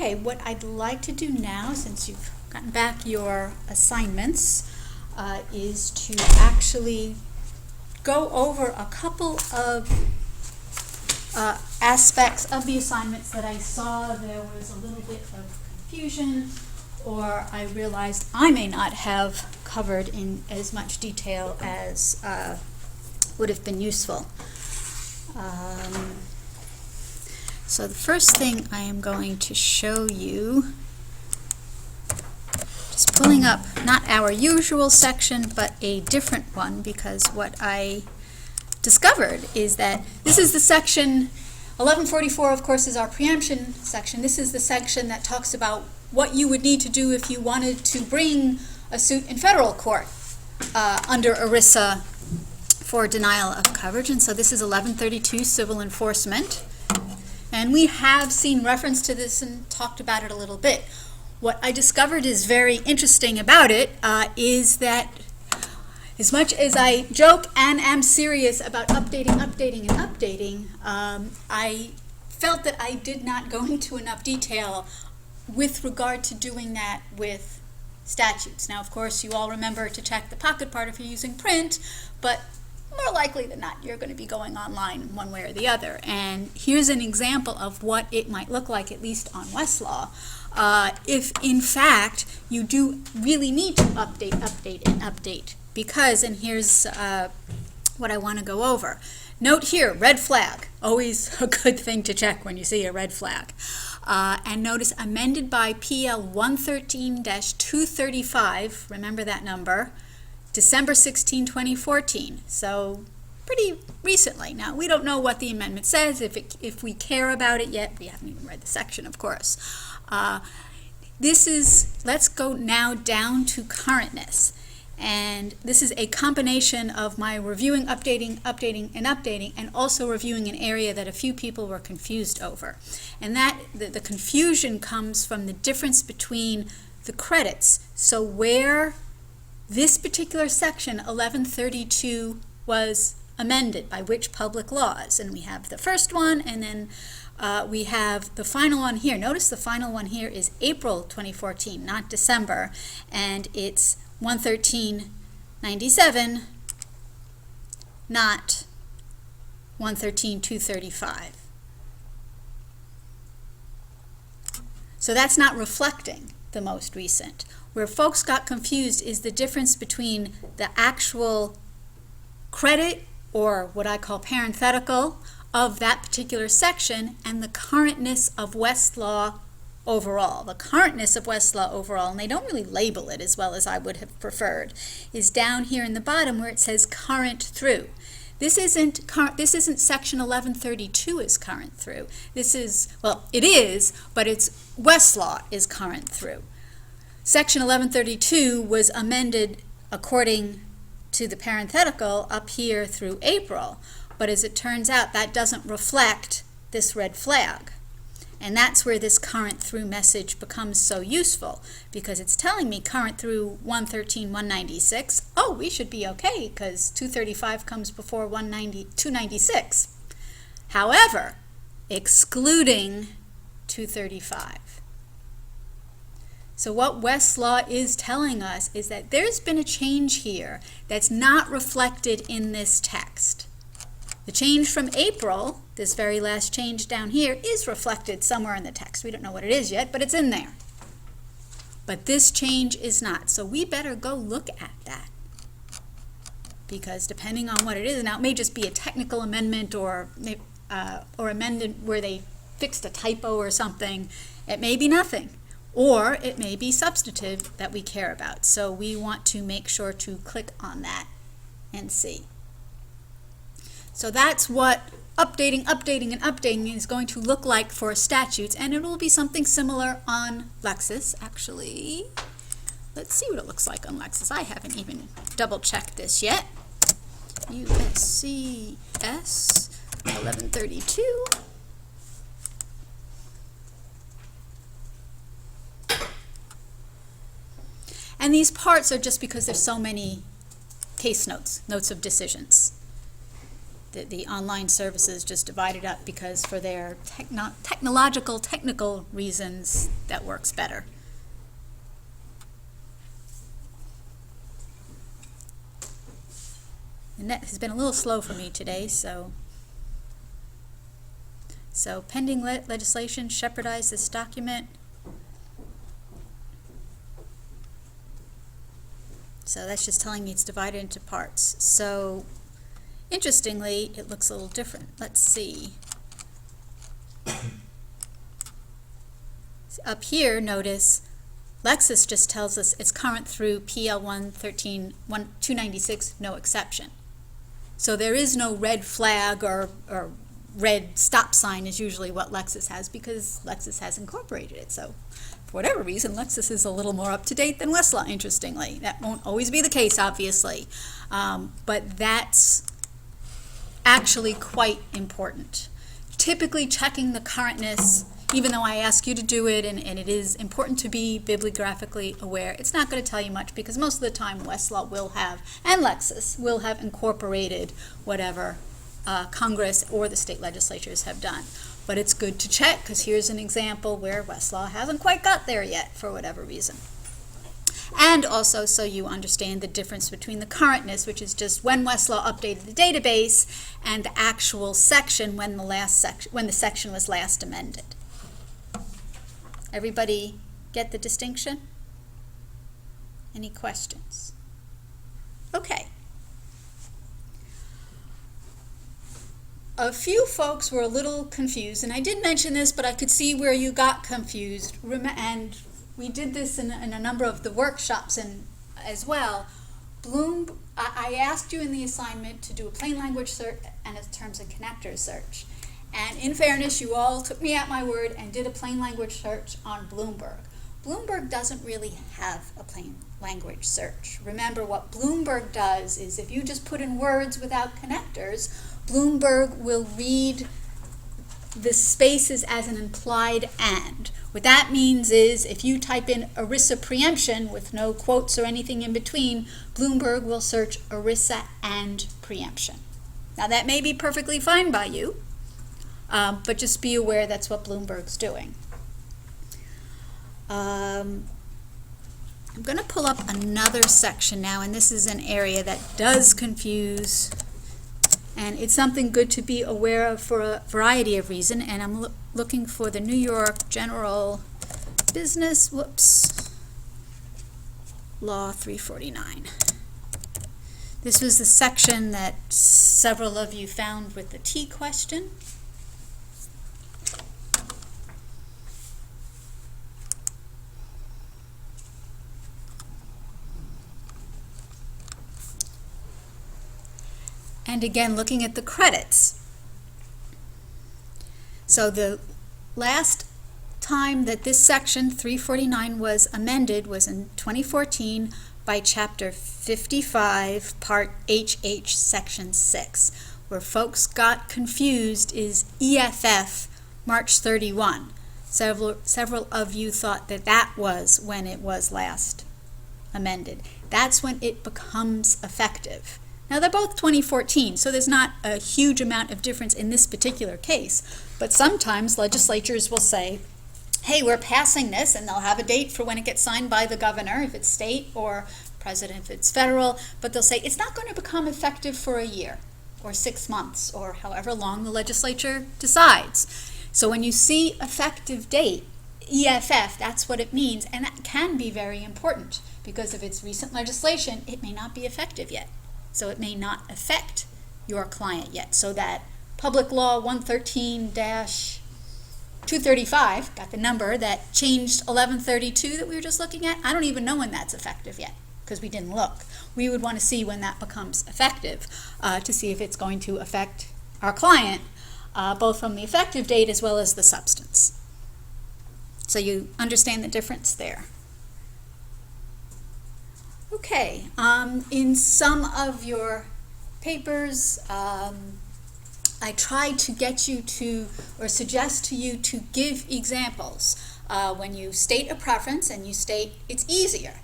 Okay, what I'd like to do now, since you've gotten back your assignments, is to actually go over a couple of aspects of the assignments that I saw there was a little bit of confusion, or I realized I may not have covered in as much detail as would have been useful. So the first thing I am going to show you, just pulling up not our usual section, but a different one, because what I discovered is that this is the section, 1144 of course is our preemption section. This is the section that talks about what you would need to do if you wanted to bring a suit in federal court under ERISA for denial of coverage. And so this is 1132 civil enforcement. And we have seen reference to this and talked about it a little bit. What I discovered is very interesting about it is that as much as I joke and am serious about updating, I felt that I did not go into enough detail with regard to doing that with statutes. Now, of course, you all remember to check the pocket part if you're using print, but more likely than not, you're going to be going online one way or the other. And here's an example of what it might look like, at least on Westlaw, if in fact you do really need to update. Because, and here's what I want to go over. Note here, red flag, always a good thing to check when you see a red flag. And notice amended by PL 113-235, remember that number, December 16, 2014, so pretty recently. Now, we don't know what the amendment says, if we care about it yet. We haven't even read the section, of course. Let's go now down to currentness. And this is a combination of my reviewing, updating, and also reviewing an area that a few people were confused over. And that the confusion comes from the difference between the credits. So where this particular section, 1132, was amended, by which public laws. And we have the first one, and then we have the final one here. Notice the final one here is April 2014, not December, and it's 113.97, not 113.235. So that's not reflecting the most recent. Where folks got confused is the difference between the actual credit, or what I call parenthetical, of that particular section and the currentness of Westlaw overall. The currentness of Westlaw overall, and they don't really label it as well as I would have preferred, is down here in the bottom where it says current through. This isn't section 1132 is current through. This is, well, it is, but it's Westlaw is current through. Section 1132 was amended according to the parenthetical up here through April, but as it turns out, that doesn't reflect this red flag. And that's where this current through message becomes so useful, because it's telling me current through 113.196. Oh, we should be okay because 235 comes before 296. However, excluding 235. So what Westlaw is telling us is that there's been a change here that's not reflected in this text. The change from April, this very last change down here, is reflected somewhere in the text. We don't know what it is yet, but it's in there. But this change is not. So we better go look at that. Because depending on what it is, now it may just be a technical amendment or amendment where they fixed a typo or something. It may be nothing. Or it may be substantive that we care about. So we want to make sure to click on that and see. So that's what updating is going to look like for statutes, and it will be something similar on Lexis. Actually, let's see what it looks like on Lexis. I haven't even double-checked this yet. USCS 1132. And these parts are just because there's so many case notes, notes of decisions. the online services just divided up because for their technical reasons, that works better. The net has been a little slow for me today, so pending legislation shepherdized this document. So that's just telling me it's divided into parts. So interestingly, it looks a little different. Let's see. Up here, notice Lexis just tells us it's current through PL 113-296, no exception. So there is no red flag or red stop sign is usually what Lexis has because Lexis has incorporated it. So for whatever reason, Lexis is a little more up to date than Westlaw, interestingly. That won't always be the case, obviously. But that's actually quite important. Typically checking the currentness, even though I ask you to do it and it is important to be bibliographically aware, it's not going to tell you much because most of the time Westlaw will have, and Lexis will have incorporated whatever Congress or the state legislatures have done. But it's good to check because here's an example where Westlaw hasn't quite got there yet for whatever reason. And also so you understand the difference between the currentness, which is just when Westlaw updated the database, and the actual section when the section was last amended. Everybody get the distinction? Any questions? Okay. A few folks were a little confused, and I did mention this, but I could see where you got confused, and we did this in a number of the workshops as well. I asked you in the assignment to do a plain language search and a terms and connectors search. And in fairness, you all took me at my word and did a plain language search on Bloomberg. Bloomberg doesn't really have a plain language search. Remember, what Bloomberg does is if you just put in words without connectors, Bloomberg will read the spaces as an implied and. What that means is if you type in ERISA preemption with no quotes or anything in between, Bloomberg will search ERISA and preemption. Now that may be perfectly fine by you, but just be aware that's what Bloomberg's doing. I'm going to pull up another section now, and this is an area that does confuse, and it's something good to be aware of for a variety of reasons, and I'm looking for the New York General Business, Law 349. This was the section that several of you found with the T question. And again, looking at the credits. So the last time that this section 349 was amended was in 2014 by Chapter 55, Part HH, Section 6. Where folks got confused is EFF, March 31. Several of you thought that was when it was last amended. That's when it becomes effective. Now, they're both 2014, so there's not a huge amount of difference in this particular case. But sometimes legislatures will say, hey, we're passing this, and they'll have a date for when it gets signed by the governor, if it's state, or president, if it's federal. But they'll say it's not going to become effective for a year, or 6 months, or however long the legislature decides. So when you see effective date, EFF, that's what it means, and that can be very important, because if it's recent legislation, it may not be effective yet. So it may not affect your client yet. So that Public Law 113-235, got the number, that changed 1132 that we were just looking at, I don't even know when that's effective yet because we didn't look. We would want to see when that becomes effective to see if it's going to affect our client, both from the effective date as well as the substance. So you understand the difference there. Okay, in some of your papers, I tried to get you to, or suggest to you to give examples. When you state a preference and you state it's easier,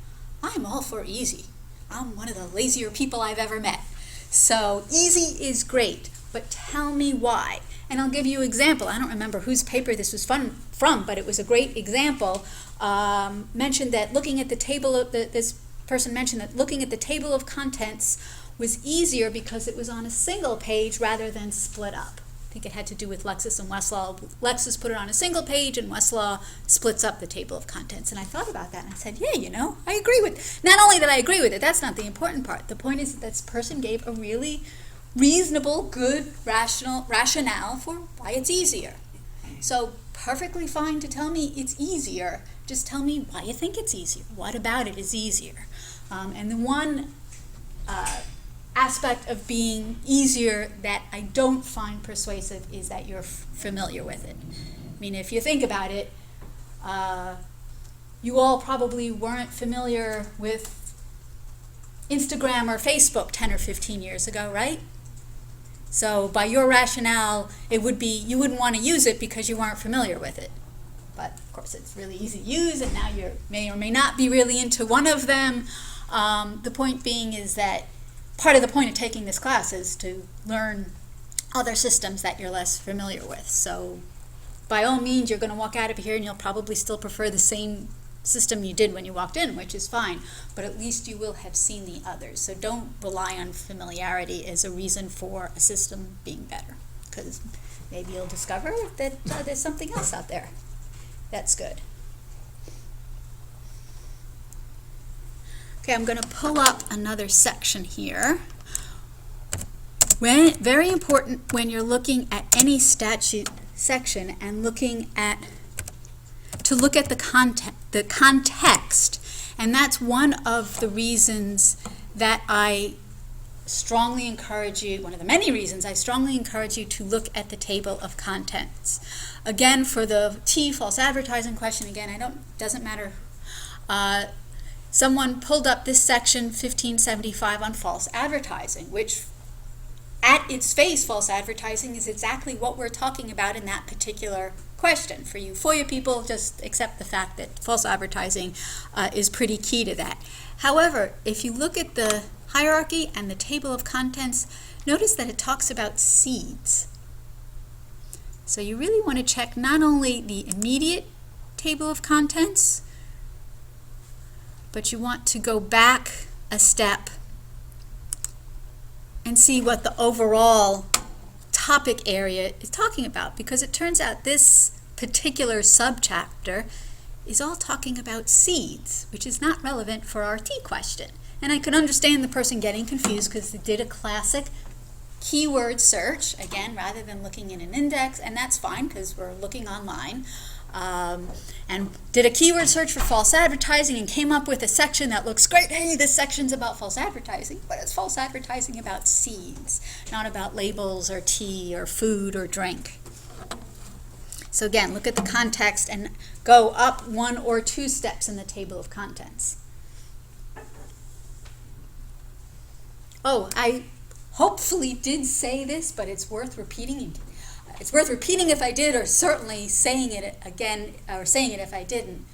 I'm all for easy. I'm one of the lazier people I've ever met. So easy is great, but tell me why. And I'll give you an example. I don't remember whose paper this was from, but it was a great example. Mentioned that looking at the table of this person mentioned that looking at the table of contents was easier because it was on a single page rather than split up. I think it had to do with Lexis and Westlaw. Lexis put it on a single page and Westlaw splits up the table of contents. And I thought about that and I said, yeah, I agree with, not only that I agree with it, that's not the important part. The point is that this person gave a really reasonable, good, rationale for why it's easier. So perfectly fine to tell me it's easier. Just tell me why you think it's easier. What about it is easier? And the one aspect of being easier that I don't find persuasive is that you're familiar with it. I mean, if you think about it, you all probably weren't familiar with Instagram or Facebook 10 or 15 years ago, right? So by your rationale, it would be you wouldn't want to use it because you weren't familiar with it. But of course, it's really easy to use, and now you may or may not be really into one of them. The point being is that part of the point of taking this class is to learn other systems that you're less familiar with. So by all means, you're going to walk out of here and you'll probably still prefer the same system you did when you walked in, which is fine, but at least you will have seen the others. So don't rely on familiarity as a reason for a system being better, because maybe you'll discover that there's something else out there that's good. Okay, I'm going to pull up another section here. Very important when you're looking at any statute section and to look at the context, and that's one of the reasons that I strongly encourage you, one of the many reasons I strongly encourage you to look at the table of contents. Again, for the T false advertising question, again, doesn't matter. Someone pulled up this section 1575 on false advertising, which at its face, false advertising is exactly what we're talking about in that particular question. For you FOIA people, just accept the fact that false advertising is pretty key to that. However, if you look at the hierarchy and the table of contents, notice that it talks about seeds. So you really want to check not only the immediate table of contents, but you want to go back a step and see what the overall topic area is talking about, because it turns out this particular subchapter is all talking about seeds, which is not relevant for our T question. And I can understand the person getting confused because they did a classic keyword search, again, rather than looking in an index, and that's fine because we're looking online. And did a keyword search for false advertising and came up with a section that looks great. Hey, this section's about false advertising, but it's false advertising about seeds, not about labels or tea or food or drink. So again, look at the context and go up one or two steps in the table of contents. Oh, I hopefully did say this, but it's worth repeating. It's worth repeating if I did, or certainly saying it again, or saying it if I didn't.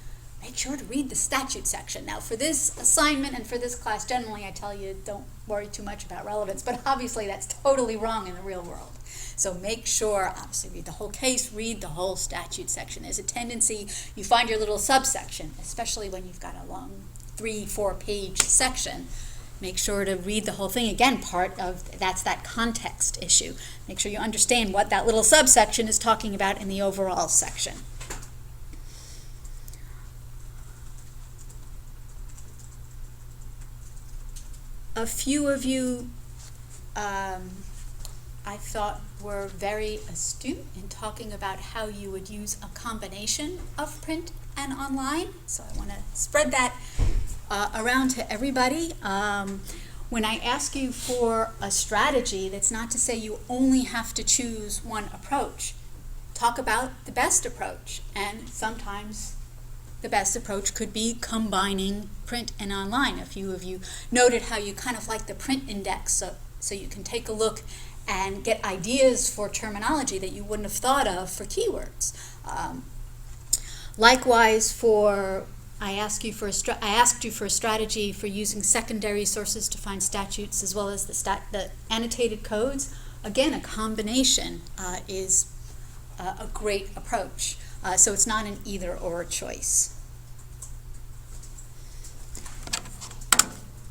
Make sure to read the statute section. Now, for this assignment and for this class, generally I tell you don't worry too much about relevance, but obviously that's totally wrong in the real world. So make sure, obviously, read the whole case, read the whole statute section. There's a tendency you find your little subsection, especially when you've got a long 3-4 page section. Make sure to read the whole thing. Again, part of that's that context issue. Make sure you understand what that little subsection is talking about in the overall section. A few of you I thought were very astute in talking about how you would use a combination of print and online. So I want to spread that around to everybody. When I ask you for a strategy, that's not to say you only have to choose one approach. Talk about the best approach, and sometimes the best approach could be combining print and online. A few of you noted how you kind of like the print index, so you can take a look and get ideas for terminology that you wouldn't have thought of for keywords. Likewise, I asked you for a strategy for using secondary sources to find statutes, as well as the annotated codes. again, a combination is a great approach. So it's not an either or choice.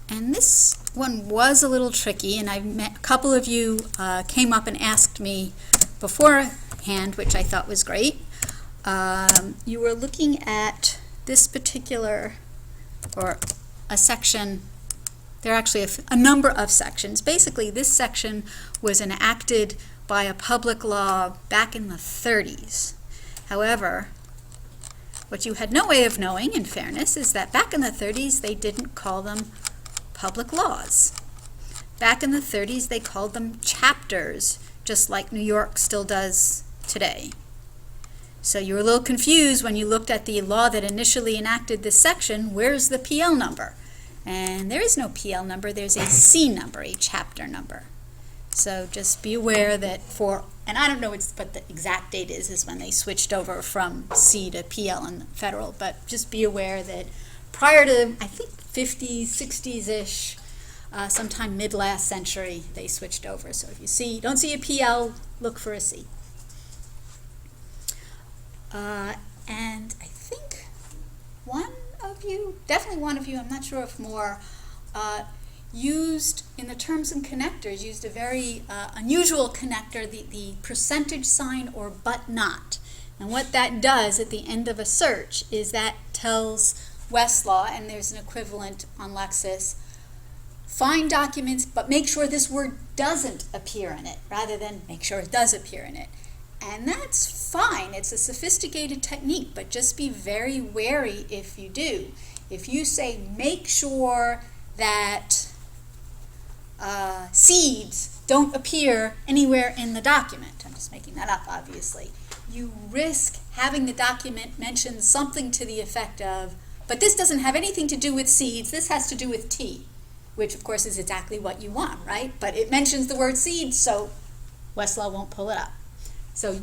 And this one was a little tricky, and a couple of you came up and asked me beforehand, which I thought was great. You were looking at this particular, or a section. There are actually a number of sections. Basically, this section was enacted by a public law back in the 30s. However, what you had no way of knowing, in fairness, is that back in the 30s, they didn't call them public laws. Back in the 30s, they called them chapters, just like New York still does today. So you were a little confused when you looked at the law that initially enacted this section. Where's the PL number? And there is no PL number, there's a C number, a chapter number. So just be aware that and I don't know what the exact date is when they switched over from C to PL in the federal, but just be aware that prior to, I think, 50s, 60s-ish, sometime mid-last century, they switched over. So if you don't see a PL, look for a C. And I think definitely one of you, I'm not sure if more, used, in the terms and connectors, used a very unusual connector, the percentage sign or but not. And what that does at the end of a search is that tells Westlaw, and there's an equivalent on Lexis, find documents, but make sure this word doesn't appear in it, rather than make sure it does appear in it. And that's fine. It's a sophisticated technique, but just be very wary if you do. If you say, make sure that seeds don't appear anywhere in the document, I'm just making that up, obviously, you risk having the document mention something to the effect of, but this doesn't have anything to do with seeds, this has to do with tea, which of course is exactly what you want, right? But it mentions the word seeds, so Westlaw won't pull it up. So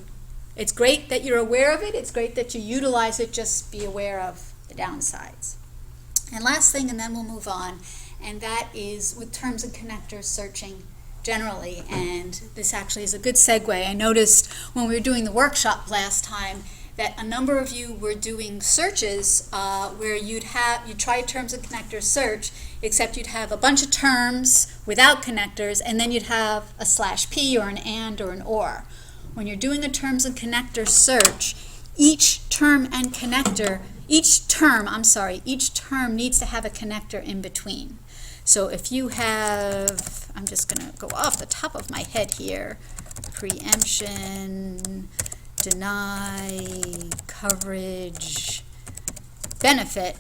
it's great that you're aware of it, it's great that you utilize it, just be aware of the downsides. And last thing, and then we'll move on, and that is with terms and connectors searching generally, and this actually is a good segue. I noticed when we were doing the workshop last time that a number of you were doing searches where you'd try terms and connectors search, except you'd have a bunch of terms without connectors, and then you'd have a /p or an and or an or. When you're doing a terms and connector search, each term needs to have a connector in between. So if you have, I'm just going to go off the top of my head here, preemption, deny, coverage, benefit,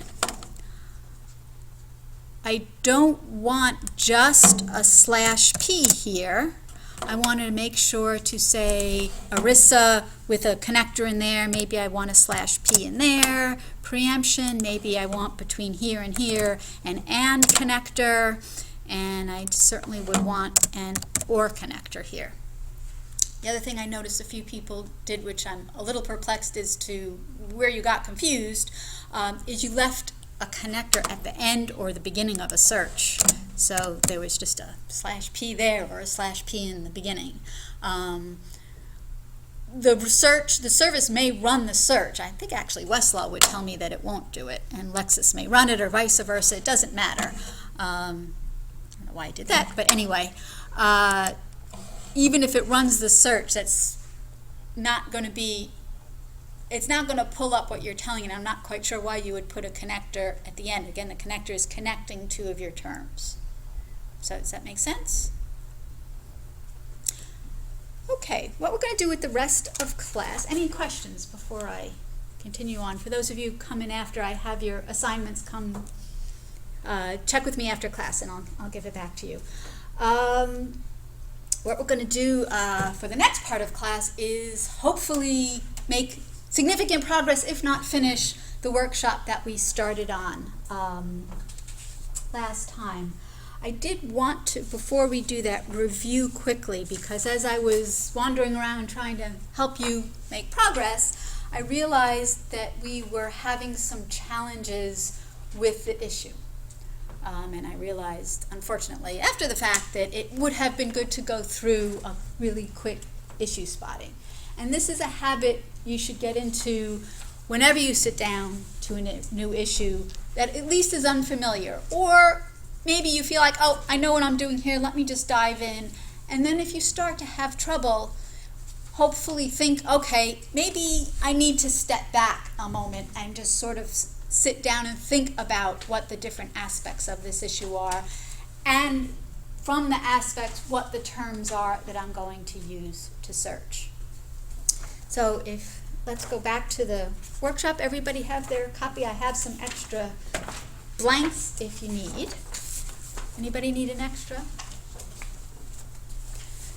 I don't want just a /p here. I want to make sure to say ERISA with a connector in there. Maybe I want a /p in there. Preemption, maybe I want between here and here an and connector. And I certainly would want an or connector here. The other thing I noticed a few people did, which I'm a little perplexed as to where you got confused, is you left a connector at the end or the beginning of a search. So there was just a /p there or a /p in the beginning. The service may run the search. I think actually Westlaw would tell me that it won't do it, and Lexis may run it or vice versa. It doesn't matter. I don't know why I did that, but anyway, even if it runs the search, that's not going to be, it's not going to pull up what you're telling it. I'm not quite sure why you would put a connector at the end. Again, the connector is connecting two of your terms. So does that make sense? Okay, what we're going to do with the rest of class, any questions before I continue on? For those of you coming after, I have your assignments, come check with me after class and I'll give it back to you. What we're going to do for the next part of class is hopefully make significant progress, if not finish, the workshop that we started on last time. I did want to, before we do that, review quickly, because as I was wandering around trying to help you make progress, I realized that we were having some challenges with the issue. And I realized, unfortunately, after the fact, that it would have been good to go through a really quick issue spotting. And this is a habit you should get into whenever you sit down to a new issue that at least is unfamiliar. Or maybe you feel like, oh, I know what I'm doing here, let me just dive in. And then if you start to have trouble, hopefully think, okay, maybe I need to step back a moment and just sort of sit down and think about what the different aspects of this issue are, and from the aspects, what the terms are that I'm going to use to search. So let's go back to the workshop. Everybody have their copy. I have some extra blanks if you need. Anybody need an extra?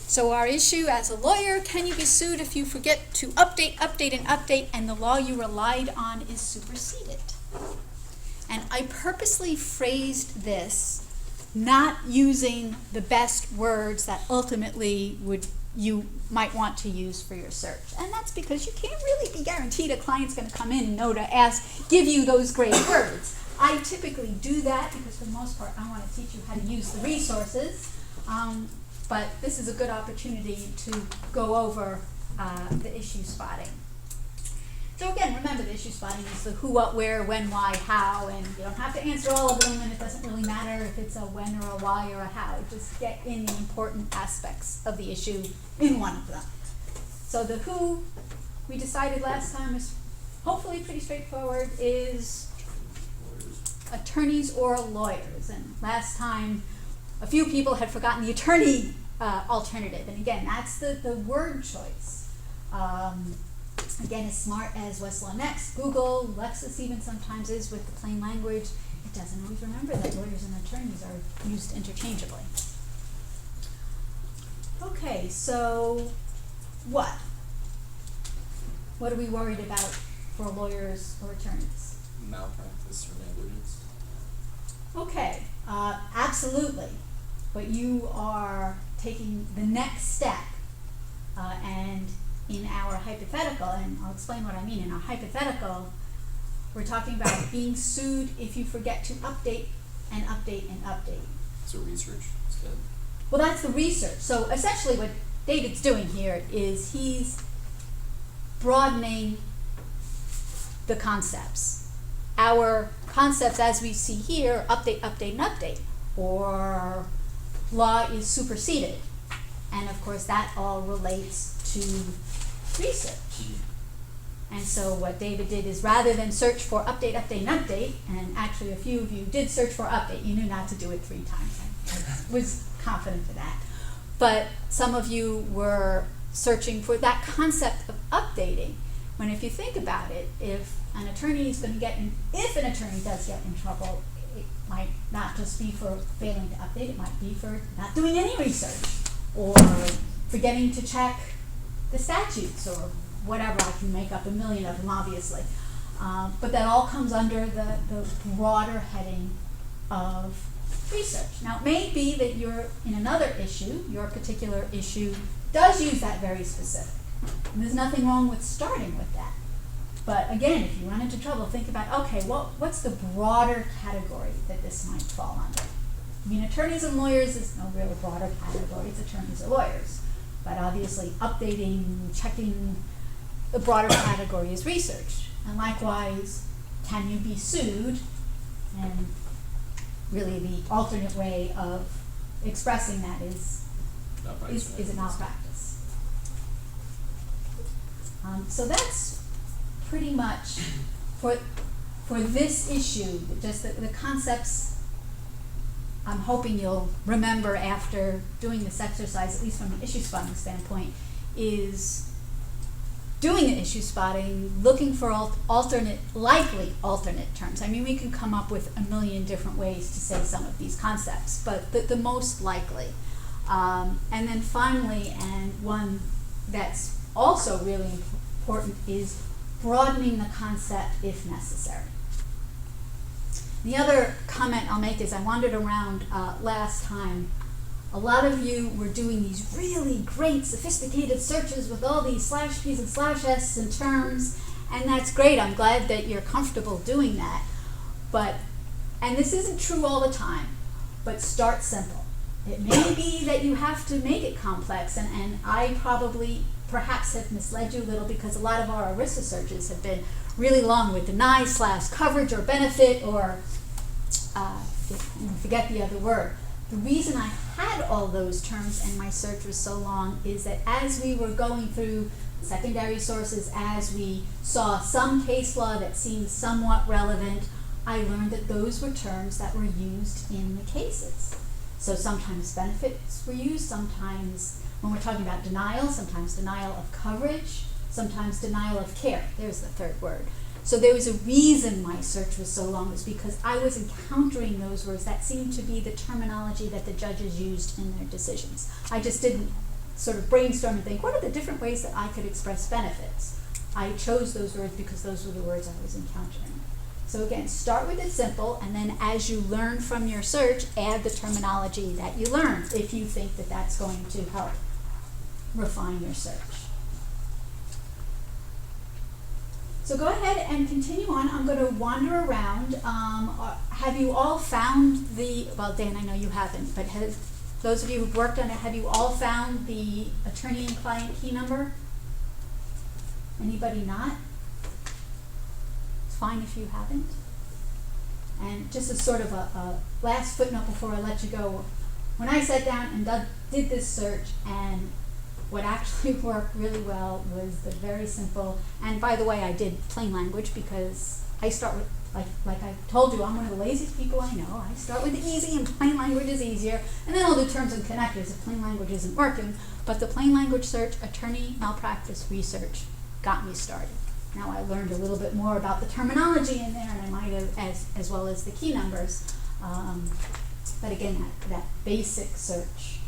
So our issue as a lawyer, can you be sued if you forget to update, and the law you relied on is superseded? And I purposely phrased this not using the best words that ultimately you might want to use for your search. And that's because you can't really be guaranteed a client's going to come in and know to give you those great words. I typically do that because for the most part I want to teach you how to use the resources. But this is a good opportunity to go over the issue spotting. So again, remember, the issue spotting is the who, what, where, when, why, how, and you don't have to answer all of them, and it doesn't really matter if it's a when or a why or a how. Just get in the important aspects of the issue in one of them. So the who, we decided last time, is hopefully pretty straightforward, is attorneys or lawyers. And last time, a few people had forgotten the attorney alternative. And again, that's the word choice. Again, as smart as Westlaw Next, Google, Lexis even sometimes is with the plain language, it doesn't always remember that lawyers and attorneys are used interchangeably. Okay, so what? What are we worried about for lawyers or attorneys? Malpractice or negligence. Okay, absolutely. But you are taking the next step, and in our hypothetical, and I'll explain what I mean. In our hypothetical, we're talking about being sued if you forget to update. So research instead. Well, that's the research. So essentially what David's doing here is he's broadening the concepts. Our concepts as we see here, update, or law is superseded. And of course that all relates to research. And so what David did is, rather than search for update, and actually a few of you did search for update, you knew not to do it 3 times. I was confident of that. But some of you were searching for that concept of updating, when if you think about it, if an attorney does get in trouble, it might not just be for failing to update, it might be for not doing any research, or forgetting to check the statutes, or whatever. I can make up a million of them, obviously. But that all comes under the broader heading of research. Now, it may be that you're in another issue, your particular issue does use that very specific. And there's nothing wrong with starting with that. But again, if you run into trouble, think about, okay, what's the broader category that this might fall under? I mean, attorneys and lawyers is no real broader category, it's attorneys or lawyers. But obviously, updating, checking, the broader category is research. And likewise, can you be sued? And really the alternate way of expressing that is a malpractice. So that's pretty much for this issue, just the concepts I'm hoping you'll remember after doing this exercise, at least from an issue spotting standpoint, is doing the issue spotting, looking for likely alternate terms. I mean, we can come up with a million different ways to say some of these concepts, but the most likely. And then finally, and one that's also really important, is broadening the concept if necessary. The other comment I'll make is I wandered around last time. A lot of you were doing these really great sophisticated searches with all these /P's and /S's and terms, and that's great. I'm glad that you're comfortable doing that. But And this isn't true all the time, but start simple. It may be that you have to make it complex, and I probably perhaps have misled you a little because a lot of our ERISA searches have been really long with deny/coverage or benefit or forget the other word. The reason I had all those terms and my search was so long is that as we were going through secondary sources, as we saw some case law that seemed somewhat relevant, I learned that those were terms that were used in the cases. So sometimes benefits were used, sometimes when we're talking about denial, sometimes denial of coverage, sometimes denial of care. There's the third word. So there was a reason my search was so long, was because I was encountering those words that seemed to be the terminology that the judges used in their decisions. I just didn't sort of brainstorm and think, what are the different ways that I could express benefits? I chose those words because those were the words I was encountering. So again, start with it simple, and then as you learn from your search, add the terminology that you learned if you think that that's going to help refine your search. So go ahead and continue on. I'm going to wander around. Have you all found well, Dan, I know you haven't, but those of you who've worked on it, have you all found the attorney and client key number? Anybody not? It's fine if you haven't. And just as sort of a last footnote before I let you go, when I sat down and did this search, and what actually worked really well was the very simple, and by the way, I did plain language because I start with, like I told you, I'm one of the laziest people I know. I start with the easy, and plain language is easier, and then I'll do terms and connectors if plain language isn't working. But the plain language search, attorney malpractice research, got me started. Now I learned a little bit more about the terminology in there, and I might have, as well as the key numbers. But again, that basic search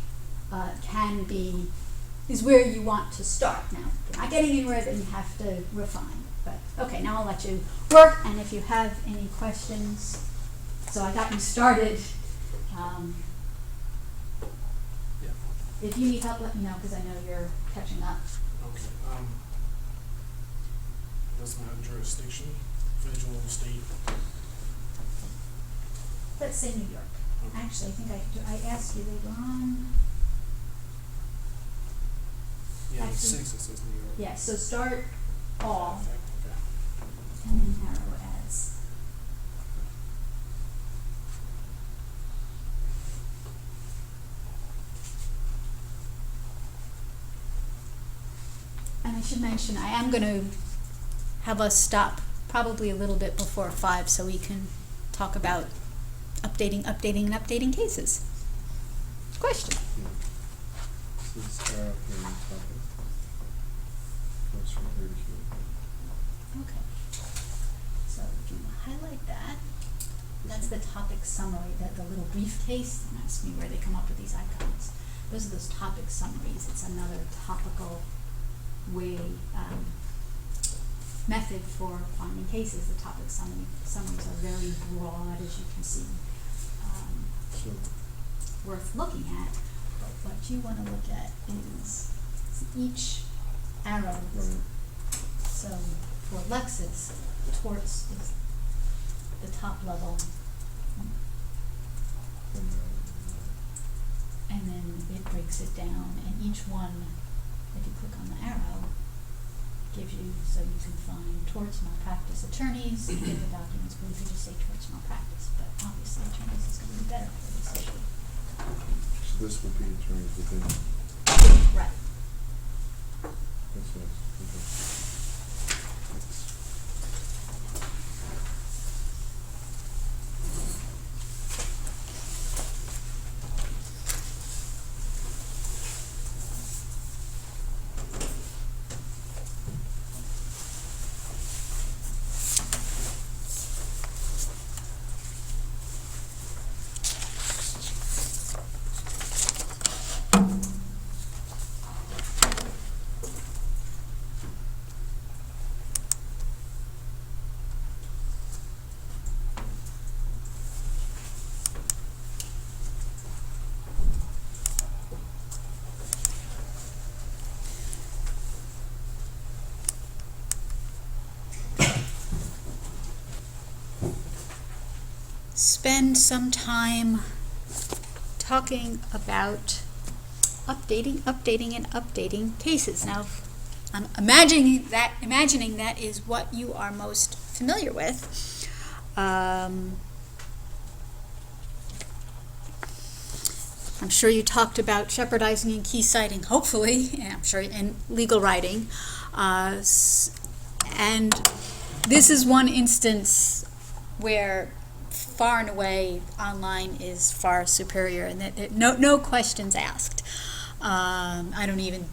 is where you want to start. Now, if you're not getting anywhere, then you have to refine. But okay, now I'll let you work, and if you have any questions, so I got you started. Yeah. If you need help, let me know, because I know you're catching up. Okay. Doesn't have jurisdiction, federal, state. Let's say New York. Okay. Actually, I think I asked you later on. Yeah, Actually- 6 it says New York. Yeah, so start all, Okay. and then arrow as. And I should mention, I am going to have us stop probably a little bit before 5 so we can talk about updating cases. Question? This is topic. Goes from here to here. Okay. So if you highlight that, that's the topic summary, the little briefcase. Don't ask me where they come up with these icons. Those are those topic summaries. It's another topical way, method for finding cases. The topic summaries are very broad, as you can see, So, worth looking at. But what you want to look at is each arrow. right. So for Lexis, torts is the top level, and then it breaks it down, and each one, if you click on the arrow, gives you, so you can find torts, malpractice, attorneys, you get the documents, but if you just say torts, malpractice, but obviously attorneys is gonna be better for this issue. So this would be attorneys within. Right. That's nice. Okay. spend some time talking about updating cases. Now, I'm imagining that is what you are most familiar with. I'm sure you talked about shepherdizing and key citing, hopefully, and I'm sure in legal writing. And this is one instance where far and away online is far superior, and that no questions asked. I don't even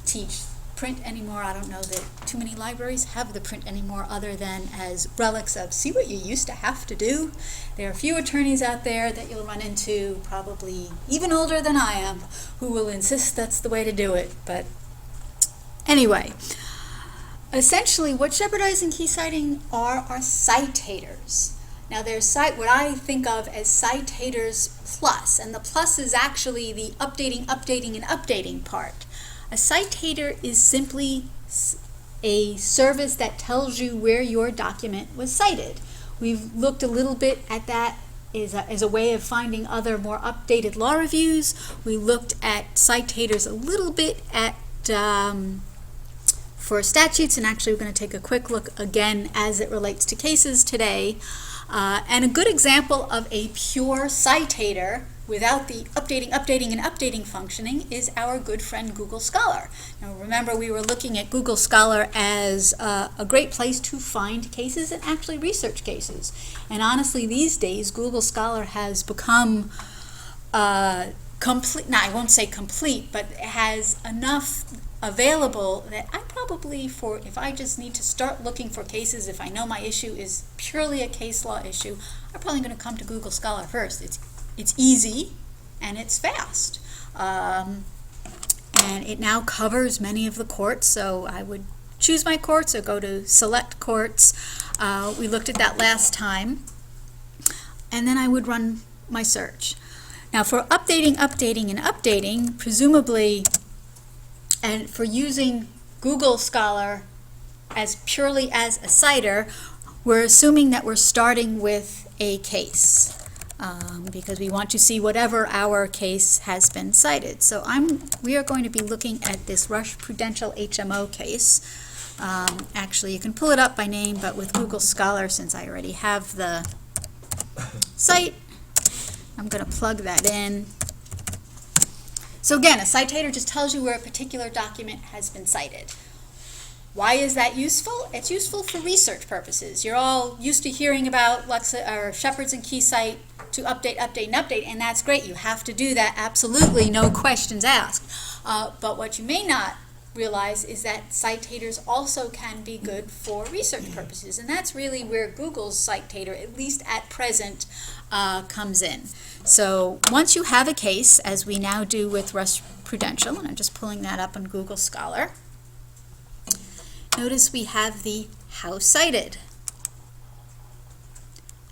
teach print anymore. I don't know that too many libraries have the print anymore other than as relics of see what you used to have to do. There are a few attorneys out there that you'll run into, probably even older than I am, who will insist that's the way to do it. But anyway, essentially what shepherdizing key citing are citators. Now there's what I think of as Citators Plus, and the plus is actually the updating part. A citator is simply a service that tells you where your document was cited. We've looked a little bit at that as a way of finding other more updated law reviews. We looked at citators a little bit at for statutes, and actually we're going to take a quick look again as it relates to cases today. And a good example of a pure citator without the updating functioning is our good friend Google Scholar. Now remember, we were looking at Google Scholar as a great place to find cases and actually research cases. And honestly, these days, Google Scholar has become complete, now I won't say complete, but it has enough available that I probably, if I just need to start looking for cases, if I know my issue is purely a case law issue, I'm probably going to come to Google Scholar first. It's easy and it's fast. And it now covers many of the courts, so I would choose my courts or go to select courts. We looked at that last time. And then I would run my search. Now for updating, presumably, and for using Google Scholar as purely as a citer, we're assuming that we're starting with a case because we want to see whatever our case has been cited. So we are going to be looking at this Rush Prudential HMO case. Actually, you can pull it up by name, but with Google Scholar, since I already have the site, I'm going to plug that in. So again, a citator just tells you where a particular document has been cited. Why is that useful? It's useful for research purposes. You're all used to hearing about Shepherds and KeyCite to update, and that's great. You have to do that, absolutely, no questions asked. But what you may not realize is that citators also can be good for research purposes, and that's really where Google's citator, at least at present, comes in. So once you have a case, as we now do with Rush Prudential, and I'm just pulling that up on Google Scholar, notice we have the how cited.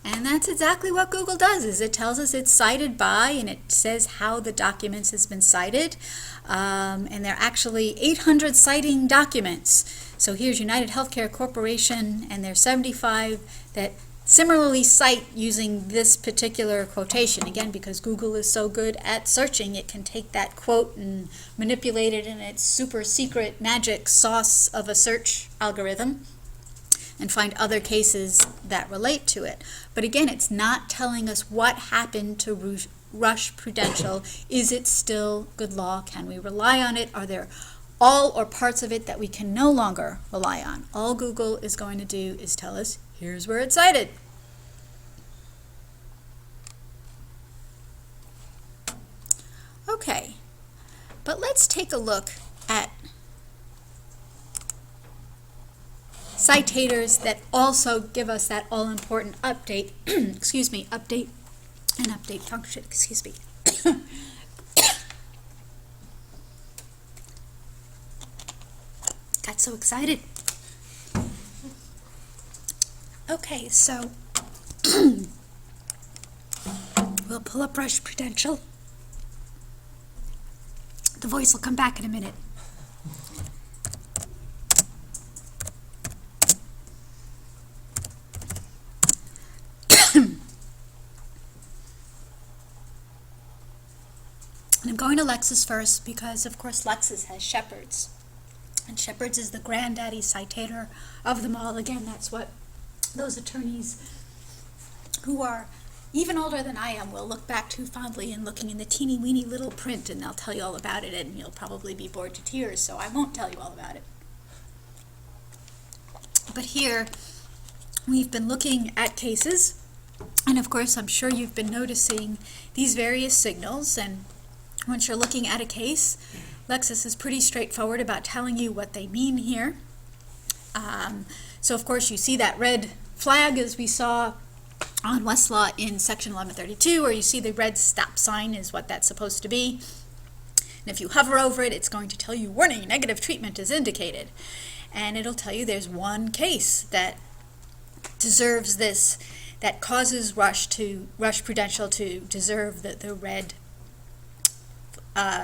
And that's exactly what Google does, is it tells us it's cited by, and it says how the documents has been cited. And there are actually 800 citing documents. So here's United Healthcare Corporation, and there's 75 that similarly cite using this particular quotation. Again, because Google is so good at searching, it can take that quote and manipulate it in its super secret magic sauce of a search algorithm and find other cases that relate to it. But again, it's not telling us what happened to Rush Prudential. Is it still good law? Can we rely on it? Are there all or parts of it that we can no longer rely on? All Google is going to do is tell us, here's where it's cited. Okay, but let's take a look at citators that also give us that all-important update, excuse me, update function, excuse me. Got so excited. Okay, so we'll pull up Rush Prudential. The voice will come back in a minute. And I'm going to Lexis first because, of course, Lexis has Shepard's. And Shepard's is the granddaddy citator of them all. Again, that's what those attorneys who are even older than I am will look back to fondly in looking in the teeny weeny little print, and they'll tell you all about it, and you'll probably be bored to tears, so I won't tell you all about it. But here, we've been looking at cases, and of course, I'm sure you've been noticing these various signals, and once you're looking at a case, Lexis is pretty straightforward about telling you what they mean here. So of course, you see that red flag as we saw on Westlaw in section 1132, or you see the red stop sign is what that's supposed to be. And if you hover over it, it's going to tell you, warning, negative treatment is indicated. And it'll tell you there's one case that deserves this, that causes Rush Prudential to deserve the red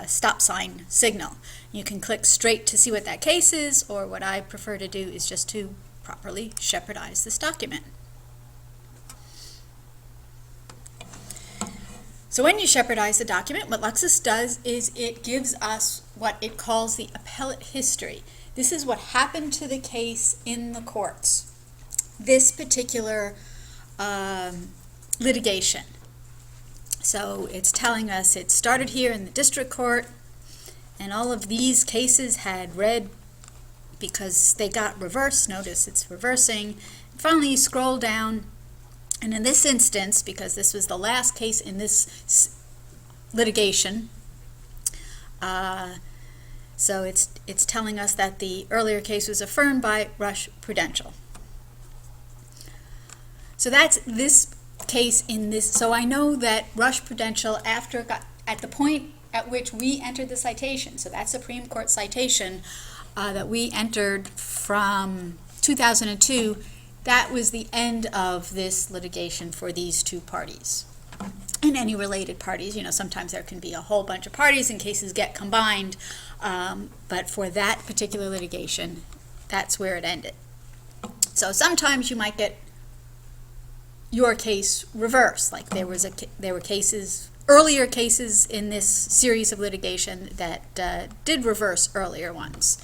stop sign signal. You can click straight to see what that case is, or what I prefer to do is just to properly Shepardize this document. So when you Shepardize the document, what Lexis does is it gives us what it calls the appellate history. This is what happened to the case in the courts, this particular litigation. So it's telling us it started here in the district court, and all of these cases had red because they got reversed. Notice it's reversing. Finally, you scroll down, and in this instance, because this was the last case in this litigation, so it's telling us that the earlier case was affirmed by Rush Prudential. So that's this case in this. So I know that Rush Prudential, at the point at which we entered the citation, so that Supreme Court citation that we entered from 2002, that was the end of this litigation for these two parties. And any related parties, sometimes there can be a whole bunch of parties and cases get combined, but for that particular litigation, that's where it ended. So sometimes you might get your case reversed, like there were earlier cases in this series of litigation that did reverse earlier ones.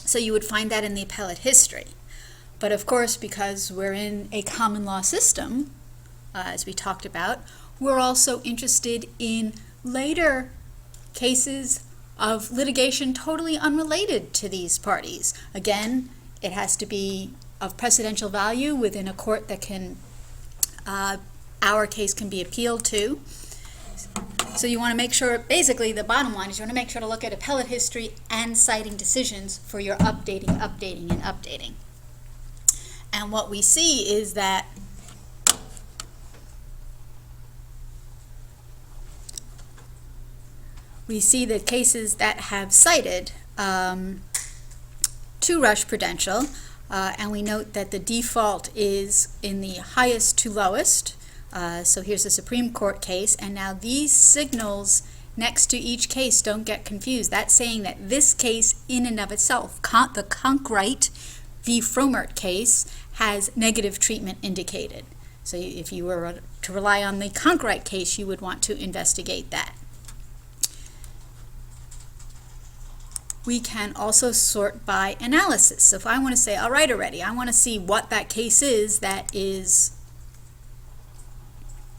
So you would find that in the appellate history. But of course, because we're in a common law system, as we talked about, we're also interested in later cases of litigation totally unrelated to these parties. Again, it has to be of precedential value within a court that can, our case can be appealed to. So you want to make sure, basically the bottom line is you want to make sure to look at appellate history and citing decisions for your updating. And what we see is that we see the cases that have cited to Rush Prudential, and we note that the default is in the highest to lowest. So here's a Supreme Court case, and now these signals next to each case don't get confused. That's saying that this case in and of itself, the Conkright v. Fromert case, has negative treatment indicated. So if you were to rely on the Conkright case, you would want to investigate that. We can also sort by analysis. So if I want to say, all right already, I want to see what that case is that is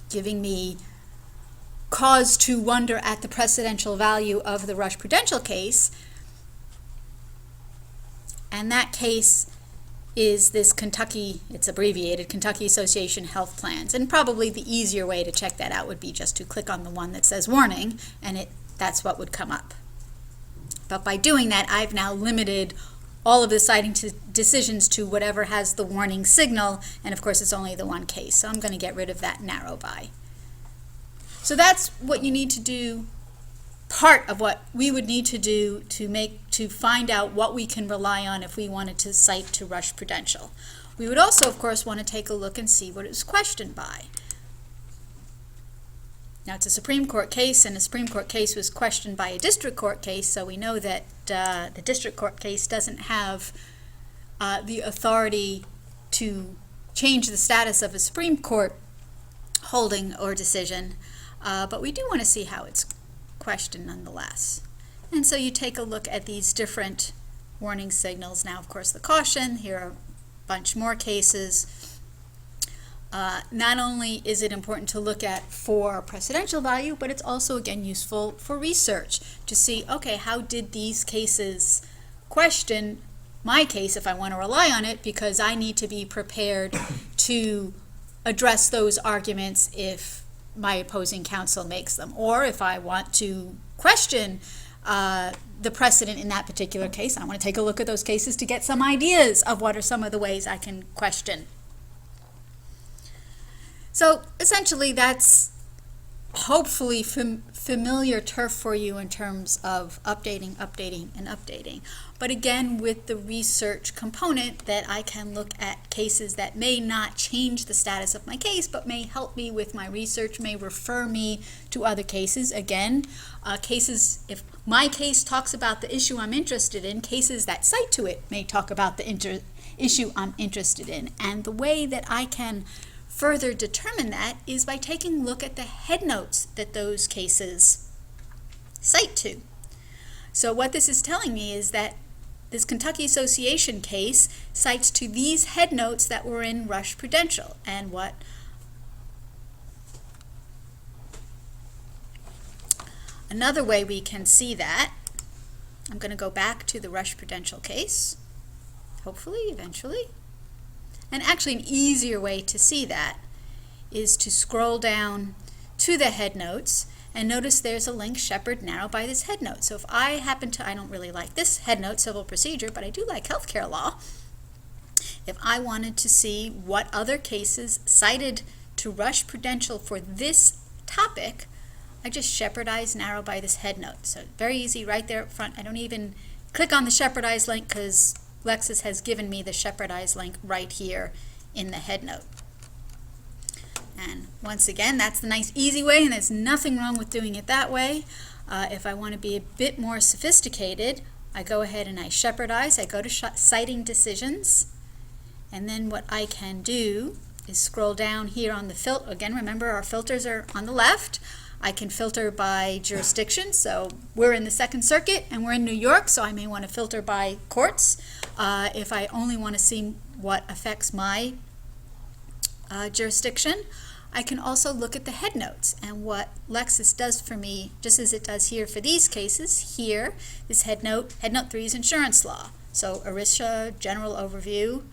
giving me cause to wonder at the precedential value of the Rush Prudential case, and that case is this Kentucky, it's abbreviated, Kentucky Association Health Plans. And probably the easier way to check that out would be just to click on the one that says warning, and that's what would come up. But by doing that, I've now limited all of the citing decisions to whatever has the warning signal, and of course it's only the one case, so I'm going to get rid of that narrow by. So that's what you need to do, part of what we would need to do to find out what we can rely on if we wanted to cite to Rush Prudential. We would also, of course, want to take a look and see what it was questioned by. Now, it's a Supreme Court case, and a Supreme Court case was questioned by a district court case, so we know that the district court case doesn't have the authority to change the status of a Supreme Court holding or decision, but we do want to see how it's question nonetheless. And so you take a look at these different warning signals. Now, of course, the caution, here are a bunch more cases. Not only is it important to look at for precedential value, but it's also, again, useful for research to see, okay, how did these cases question my case if I want to rely on it, because I need to be prepared to address those arguments if my opposing counsel makes them, or if I want to question the precedent in that particular case, I want to take a look at those cases to get some ideas of what are some of the ways I can question. So essentially that's hopefully familiar turf for you in terms of updating, and updating. But again, with the research component, that I can look at cases that may not change the status of my case, but may help me with my research, may refer me to other cases. Again, cases, if my case talks about the issue I'm interested in, cases that cite to it may talk about the issue I'm interested in. And the way that I can further determine that is by taking a look at the headnotes that those cases cite to. So what this is telling me is that this Kentucky Association case cites to these headnotes that were in Rush Prudential. And what another way we can see that, I'm going to go back to the Rush Prudential case, hopefully, eventually. And actually an easier way to see that is to scroll down to the headnotes and notice there's a link, Shepherd, narrow by this headnote. So if I happen to, I don't really like this headnote, civil procedure, but I do like healthcare law. If I wanted to see what other cases cited to Rush Prudential for this topic, I just Shepherdize narrow by this headnote. So very easy right there up front. I don't even click on the Shepherdize link because Lexis has given me the Shepherdize link right here in the headnote. And once again, that's the nice easy way, and there's nothing wrong with doing it that way. If I want to be a bit more sophisticated, I go ahead and I Shepherdize. I go to Citing Decisions, and then what I can do is scroll down here on the filter. Again, remember our filters are on the left. I can filter by jurisdiction, so we're in the Second Circuit and we're in New York, so I may want to filter by courts. If I only want to see what affects my jurisdiction, I can also look at the headnotes. And what Lexis does for me, just as it does here for these cases, here, this headnote 3 is insurance law. So ERISA, general overview.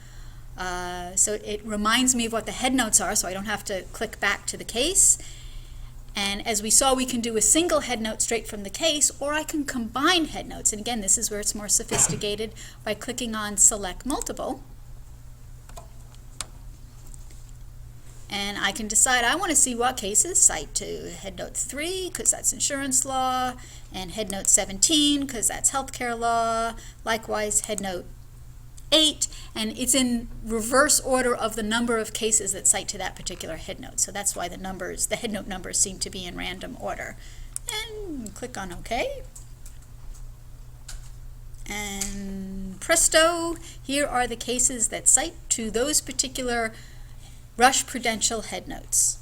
So it reminds me of what the headnotes are, so I don't have to click back to the case. And as we saw, we can do a single headnote straight from the case, or I can combine headnotes. And again, this is where it's more sophisticated by clicking on Select Multiple. And I can decide I want to see what cases cite to headnote 3, because that's insurance law, and headnote 17, because that's healthcare law. Likewise, headnote 8, and it's in reverse order of the number of cases that cite to that particular headnote. So that's why the headnote numbers seem to be in random order. And click on OK. And presto, here are the cases that cite to those particular Rush Prudential headnotes.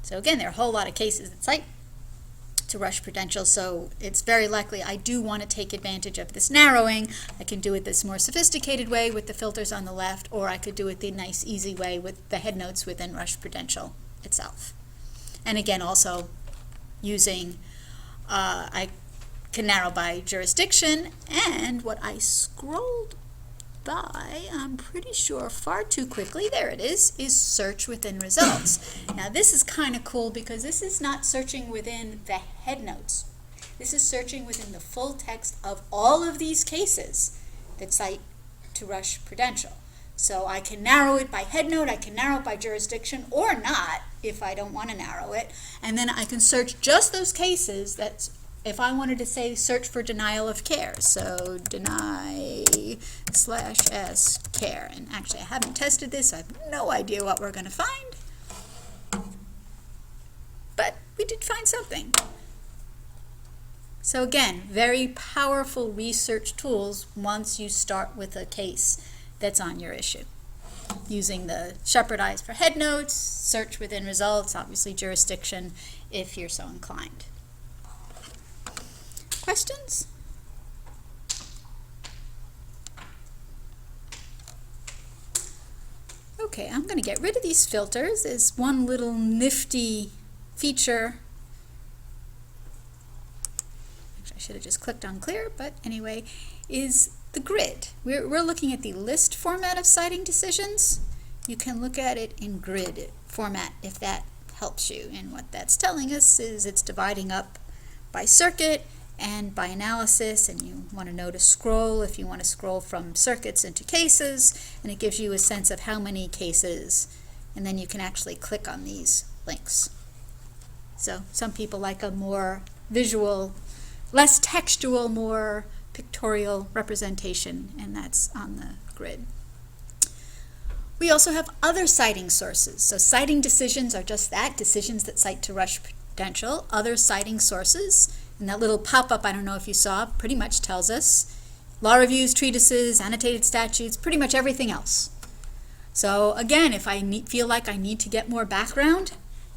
So again, there are a whole lot of cases that cite to Rush Prudential, so it's very likely I do want to take advantage of this narrowing. I can do it this more sophisticated way with the filters on the left, or I could do it the nice easy way with the headnotes within Rush Prudential itself. And again, also using, I can narrow by jurisdiction, and what I scrolled by, I'm pretty sure far too quickly, there it is search within results. Now this is kind of cool because this is not searching within the headnotes. This is searching within the full text of all of these cases that cite to Rush Prudential. So I can narrow it by headnote, I can narrow it by jurisdiction, or not if I don't want to narrow it. And then I can search just those cases that's, if I wanted to say search for denial of care, so deny/s care, and actually I haven't tested this, so I have no idea what we're going to find, but we did find something. So again, very powerful research tools once you start with a case that's on your issue. using the Shepherd Eyes for head notes, search within results, obviously jurisdiction, if you're so inclined. Questions? Okay, I'm going to get rid of these filters. There's one little nifty feature. Actually, I should have just clicked on clear, but anyway, is the grid. We're looking at the list format of citing decisions. You can look at it in grid format if that helps you. And what that's telling us is it's dividing up by circuit and by analysis, and you want to know to scroll if you want to scroll from circuits into cases, and it gives you a sense of how many cases, and then you can actually click on these links. So some people like a more visual, less textual, more pictorial representation, and that's on the grid. We also have other citing sources. So citing decisions are just that, decisions that cite to Rush Prudential. Other citing sources, and that little pop-up, I don't know if you saw, pretty much tells us law reviews, treatises, annotated statutes, pretty much everything else. So again, if I feel like I need to get more background,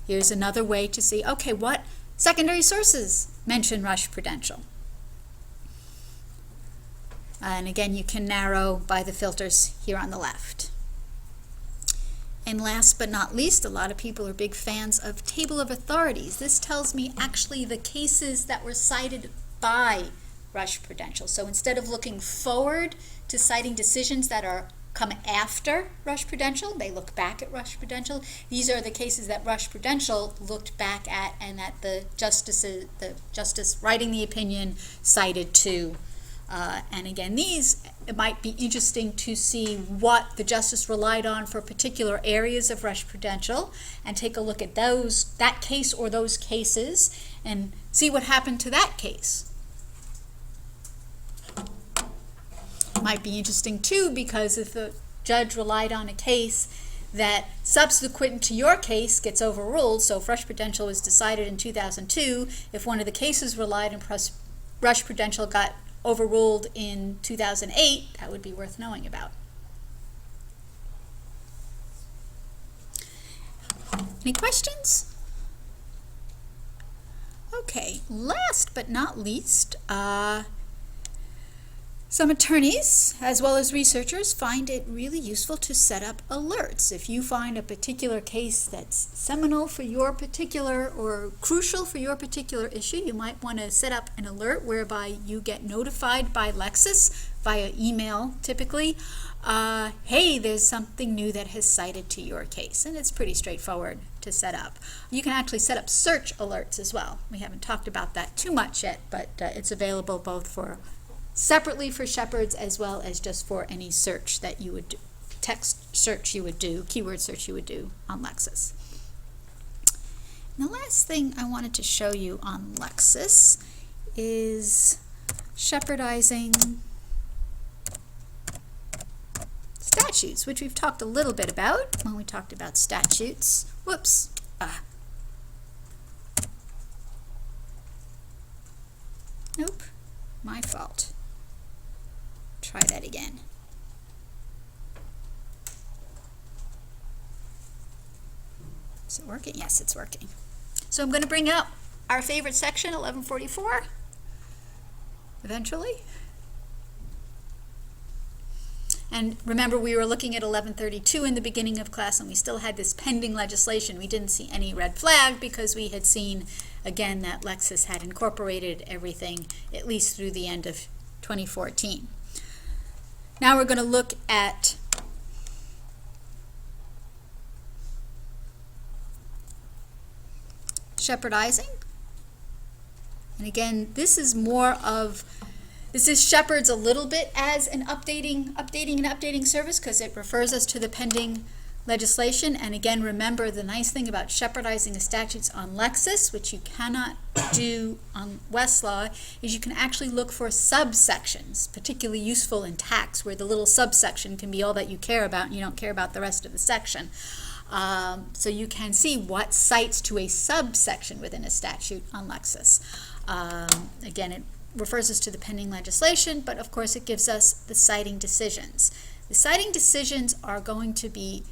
here's another way to see, okay, what secondary sources mention Rush Prudential? And again, you can narrow by the filters here on the left. And last but not least, a lot of people are big fans of table of authorities. This tells me actually the cases that were cited by Rush Prudential. So instead of looking forward to citing decisions that come after Rush Prudential, they look back at Rush Prudential. These are the cases that Rush Prudential looked back at and that the justice writing the opinion cited to. And again, it might be interesting to see what the justice relied on for particular areas of Rush Prudential and take a look at that case or those cases and see what happened to that case. Might be interesting too, because if the judge relied on a case that subsequent to your case gets overruled, so if Rush Prudential was decided in 2002, if one of the cases relied on Rush Prudential got overruled in 2008, that would be worth knowing about. Any questions? Okay, last but not least, some attorneys, as well as researchers, find it really useful to set up alerts. If you find a particular case that's seminal for your particular or crucial for your particular issue, you might want to set up an alert whereby you get notified by Lexis via email, typically, hey, there's something new that has cited to your case. And it's pretty straightforward to set up. You can actually set up search alerts as well. We haven't talked about that too much yet, but it's available both separately for Shepherds as well as just for any search that you would do, text search you would do, keyword search you would do on Lexis. And the last thing I wanted to show you on Lexis is shepherdizing statutes, which we've talked a little bit about when we talked about statutes. Whoops. Nope, my fault. Try that again. Is it working? Yes, it's working. So I'm going to bring up our favorite section, 1144, eventually. And remember, we were looking at 1132 in the beginning of class, and we still had this pending legislation. We didn't see any red flag because we had seen, again, that Lexis had incorporated everything at least through the end of 2014. Now we're going to look at shepherdizing. And again, this is Shepherds a little bit as an updating service because it refers us to the pending legislation. And again, remember the nice thing about shepherdizing the statutes on Lexis, which you cannot do on Westlaw, is you can actually look for subsections, particularly useful in tax, where the little subsection can be all that you care about and you don't care about the rest of the section. So you can see what cites to a subsection within a statute on Lexis. Again, it refers us to the pending legislation, but of course it gives us the citing decisions. The citing decisions are going to be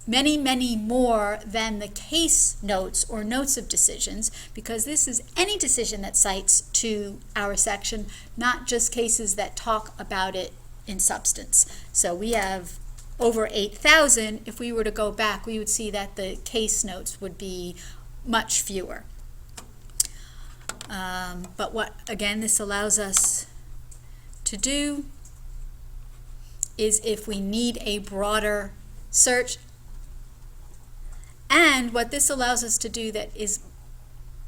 many, many more than the case notes or notes of decisions, because this is any decision that cites to our section, not just cases that talk about it in substance. So we have over 8,000. If we were to go back, we would see that the case notes would be much fewer. But what, again, this allows us to do is if we need a broader search, and what this allows us to do that is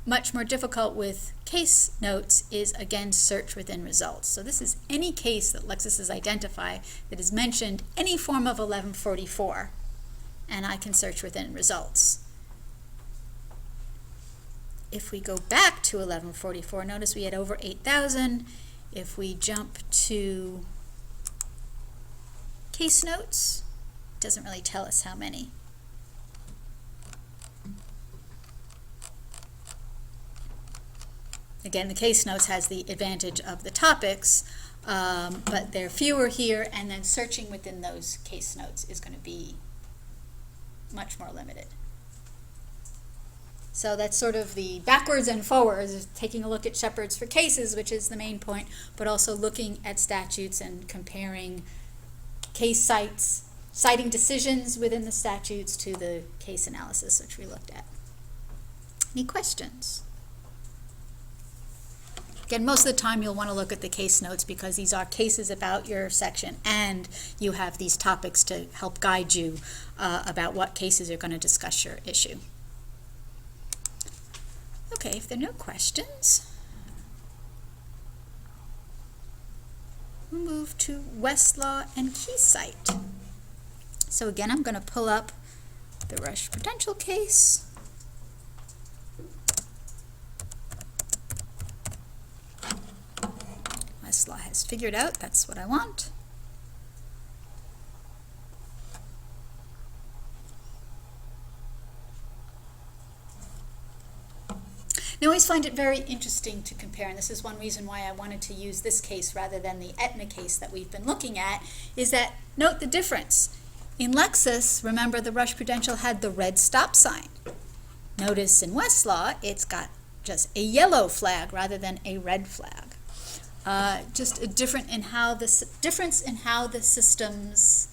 much more difficult with case notes is, again, search within results. So this is any case that Lexis has identified that has mentioned any form of 1144, and I can search within results. If we go back to 1144, notice we had over 8,000. If we jump to case notes, it doesn't really tell us how many. Again, the case notes has the advantage of the topics, but there are fewer here, and then searching within those case notes is going to be much more limited. So that's sort of the backwards and forwards, taking a look at Shepard's for cases, which is the main point, but also looking at statutes and comparing case citing decisions within the statutes to the case analysis, which we looked at. Any questions? Again, most of the time you'll want to look at the case notes because these are cases about your section, and you have these topics to help guide you about what cases are going to discuss your issue. Okay, if there are no questions, we'll move to Westlaw and Keysight. So again, I'm going to pull up the Rush Prudential case. Westlaw has figured out that's what I want. I always find it very interesting to compare, and this is one reason why I wanted to use this case rather than the Aetna case that we've been looking at, is that note the difference. In Lexis, remember the Rush Prudential had the red stop sign. Notice in Westlaw, it's got just a yellow flag rather than a red flag. Just a difference in how the systems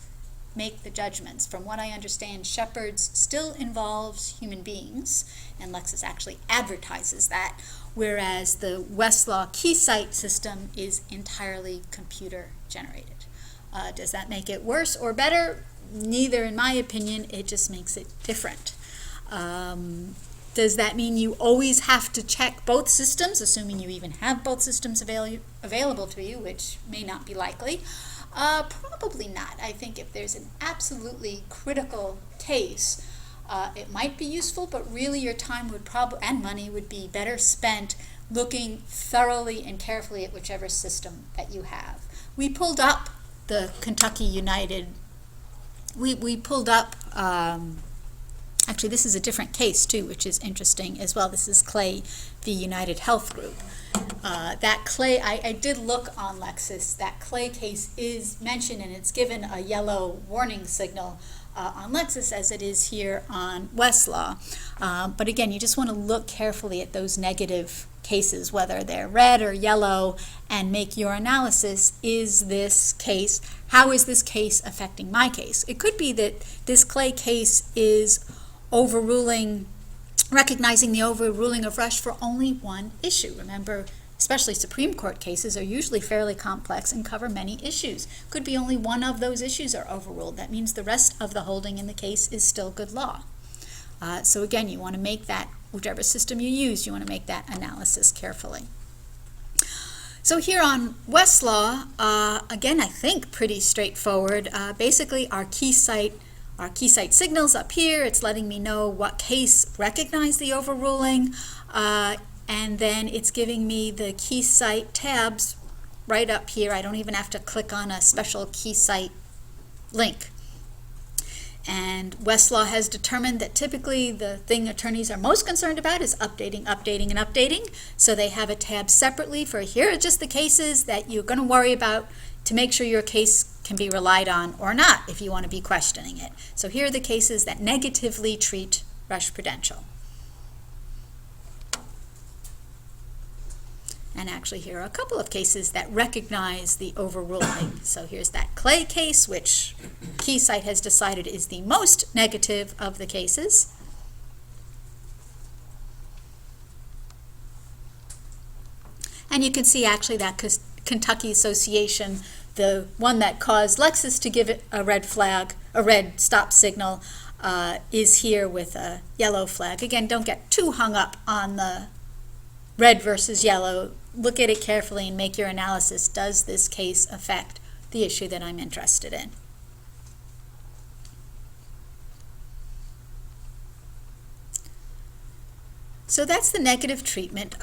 make the judgments. From what I understand, Shepard's still involves human beings, and Lexis actually advertises that, whereas the Westlaw Keysight system is entirely computer generated. Does that make it worse or better? Neither, in my opinion. It just makes it different. Does that mean you always have to check both systems, assuming you even have both systems available to you, which may not be likely? Probably not. I think if there's an absolutely critical case, it might be useful, but really your time would and money would be better spent looking thoroughly and carefully at whichever system that you have. We pulled up the Kentucky United. We pulled up. Actually, this is a different case, too, which is interesting as well. This is Clay v. United Health Group. That Clay, I did look on Lexis. That Clay case is mentioned, and it's given a yellow warning signal on Lexis as it is here on Westlaw. But again, you just want to look carefully at those negative cases, whether they're red or yellow, and make your analysis. Is this case, how is this case affecting my case? It could be that this Clay case is recognizing the overruling of Rush for only one issue. Remember, especially Supreme Court cases are usually fairly complex and cover many issues. Could be only one of those issues are overruled. That means the rest of the holding in the case is still good law. So again, you want to make that, whichever system you use, you want to make that analysis carefully. So here on Westlaw, again, I think pretty straightforward. Basically, our Keysight signals up here. It's letting me know what case recognized the overruling, and then it's giving me the Keysight tabs right up here. I don't even have to click on a special Keysight link. And Westlaw has determined that typically the thing attorneys are most concerned about is updating, updating, and updating. So they have a tab separately for here are just the cases that you're going to worry about to make sure your case can be relied on or not if you want to be questioning it. So here are the cases that negatively treat Rush Prudential. And actually here are a couple of cases that recognize the overruling. So here's that Clay case, which Keysight has decided is the most negative of the cases. And you can see actually that Kentucky Association, the one that caused Lexus to give it a red flag, a red stop signal, is here with a yellow flag. Again, don't get too hung up on the red versus yellow. Look at it carefully and make your analysis. Does this case affect the issue that I'm interested in? So that's the negative treatment.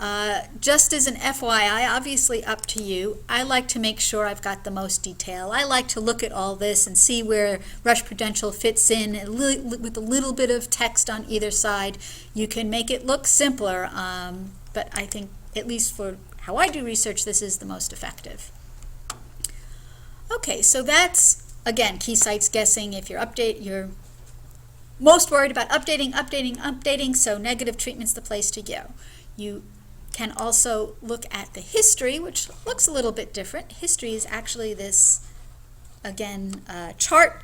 Just as an FYI, obviously up to you, I like to make sure I've got the most detail. I like to look at all this and see where Rush Prudential fits in with a little bit of text on either side. You can make it look simpler, but I think, at least for how I do research, this is the most effective. Okay, so that's, again, Keysight's guessing. If you're most worried about updating, so negative treatment's the place to go. You can also look at the history, which looks a little bit different. History is actually this, again, chart,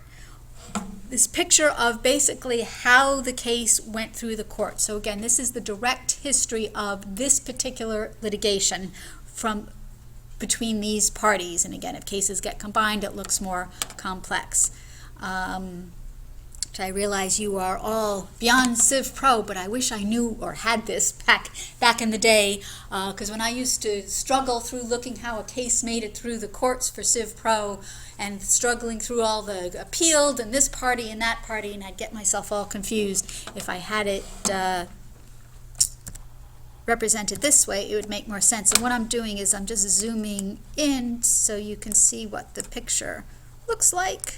this picture of basically how the case went through the court. So again, this is the direct history of this particular litigation from between these parties. And again, if cases get combined, it looks more complex. Which I realize you are all beyond Civ Pro, but I wish I knew or had this back in the day, because when I used to struggle through looking how a case made it through the courts for Civ Pro and struggling through all the appealed and this party and that party, and I'd get myself all confused. If I had it represented this way, it would make more sense. And what I'm doing is I'm just zooming in so you can see what the picture looks like.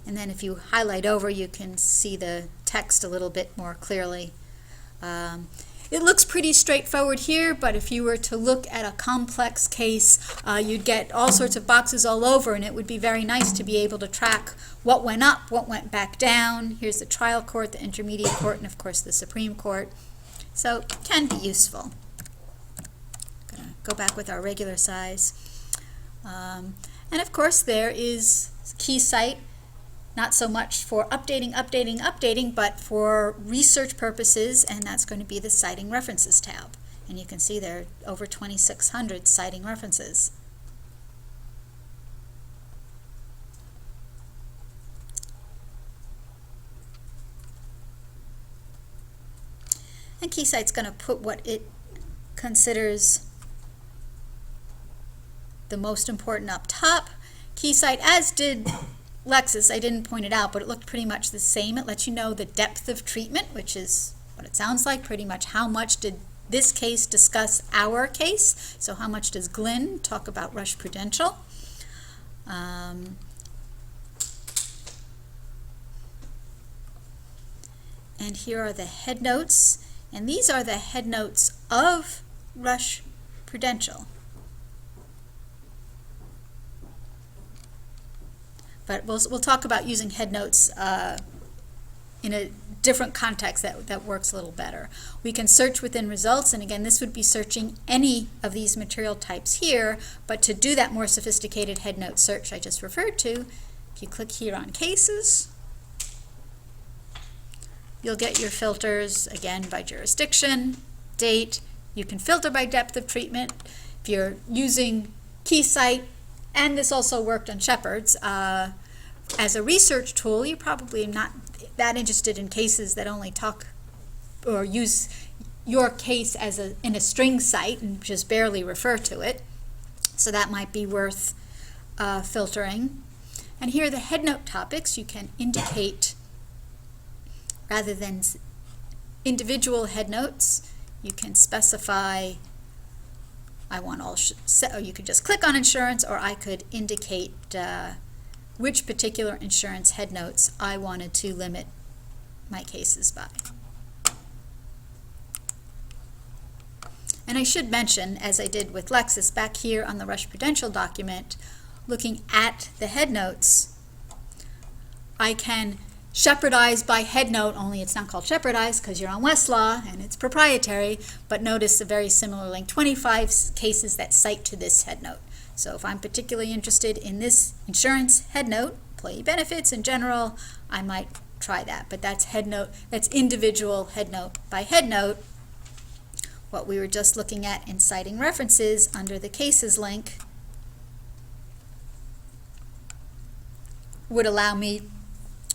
And then if you highlight over, you can see the text a little bit more clearly. It looks pretty straightforward here, but if you were to look at a complex case, you'd get all sorts of boxes all over, and it would be very nice to be able to track what went up, what went back down. Here's the trial court, the intermediate court, and of course the Supreme Court. So it can be useful. I'm going to go back with our regular size. And of course there is Keysight. Not so much for updating, but for research purposes, and that's going to be the Citing References tab. And you can see there are over 2,600 citing references. And Keysight's going to put what it considers the most important up top. Keysight, as did Lexus, I didn't point it out, but it looked pretty much the same. It lets you know the depth of treatment, which is what it sounds like, pretty much how much did this case discuss our case. So how much does Glynn talk about Rush Prudential? And here are the head notes, and these are the head notes of Rush Prudential. But we'll talk about using head notes in a different context that works a little better. We can search within results, and again, this would be searching any of these material types here, but to do that more sophisticated head note search I just referred to, if you click here on cases, you'll get your filters, again, by jurisdiction, date. You can filter by depth of treatment. If you're using Keysight, and this also worked on Shepard's, as a research tool, you're probably not that interested in cases that only talk or use your case as in a string cite and just barely refer to it. So that might be worth filtering. And here are the headnote topics. You can indicate, rather than individual headnotes, you can specify I want all, or you could just click on insurance, or I could indicate which particular insurance headnotes I wanted to limit my cases by. And I should mention, as I did with Lexis, back here on the Rush Prudential document, looking at the headnotes, I can shepherdize by headnote, only it's not called shepherdize because you're on Westlaw and it's proprietary, but notice a very similar link, 25 cases that cite to this headnote. So if I'm particularly interested in this insurance headnote, employee benefits in general, I might try that. But that's headnote, that's individual headnote by headnote. What we were just looking at in citing references under the cases link would allow me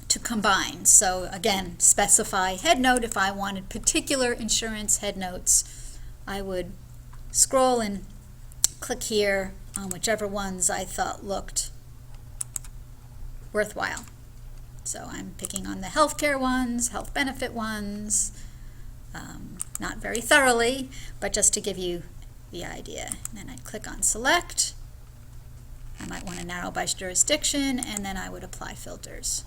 to combine. So again, specify headnote. If I wanted particular insurance headnotes, I would scroll and click here on whichever ones I thought looked worthwhile. So I'm picking on the healthcare ones, health benefit ones, not very thoroughly, but just to give you the idea. And then I click on select. I might want to narrow by jurisdiction, and then I would apply filters.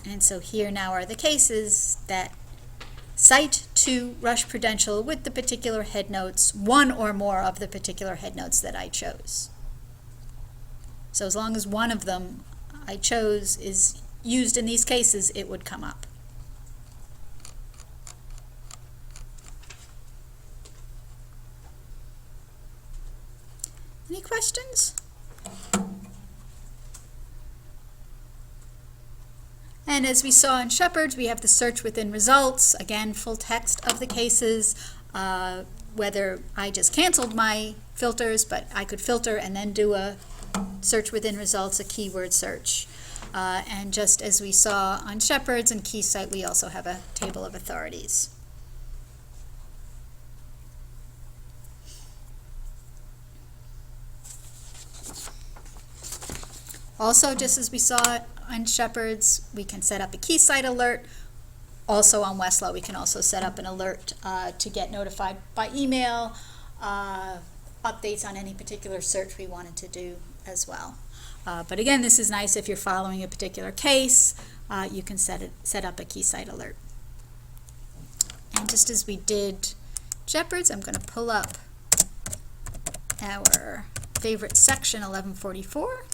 And so here now are the cases that cite to Rush Prudential with the particular headnotes, one or more of the particular headnotes that I chose. So as long as one of them I chose is used in these cases, it would come up. Any questions? And as we saw in Shepard's, we have the search within results, again, full text of the cases, whether I just canceled my filters, but I could filter and then do a search within results, a keyword search. And just as we saw on Shepard's and KeyCite, we also have a table of authorities. Also, just as we saw on Shepard's, we can set up a KeyCite alert. Also on Westlaw, we can also set up an alert to get notified by email, updates on any particular search we wanted to do as well. But again, this is nice if you're following a particular case, you can set up a KeyCite alert. And just as we did Shepard's, I'm going to pull up our favorite section, 1144.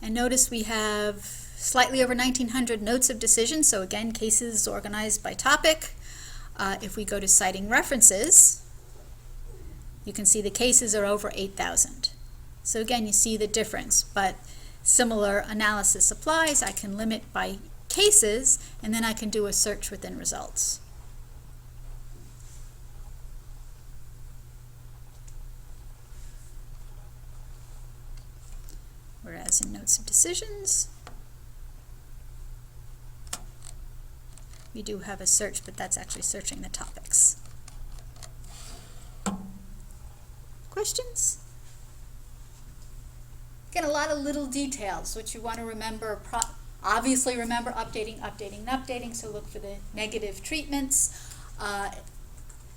And notice we have slightly over 1,900 notes of decision, so again, cases organized by topic. If we go to citing references, you can see the cases are over 8,000. So again, you see the difference, but similar analysis applies. I can limit by cases, and then I can do a search within results. Whereas in notes of decisions, we do have a search, but that's actually searching the topics. Questions? Again, a lot of little details, which you want to remember. Obviously remember updating, so look for the negative treatments.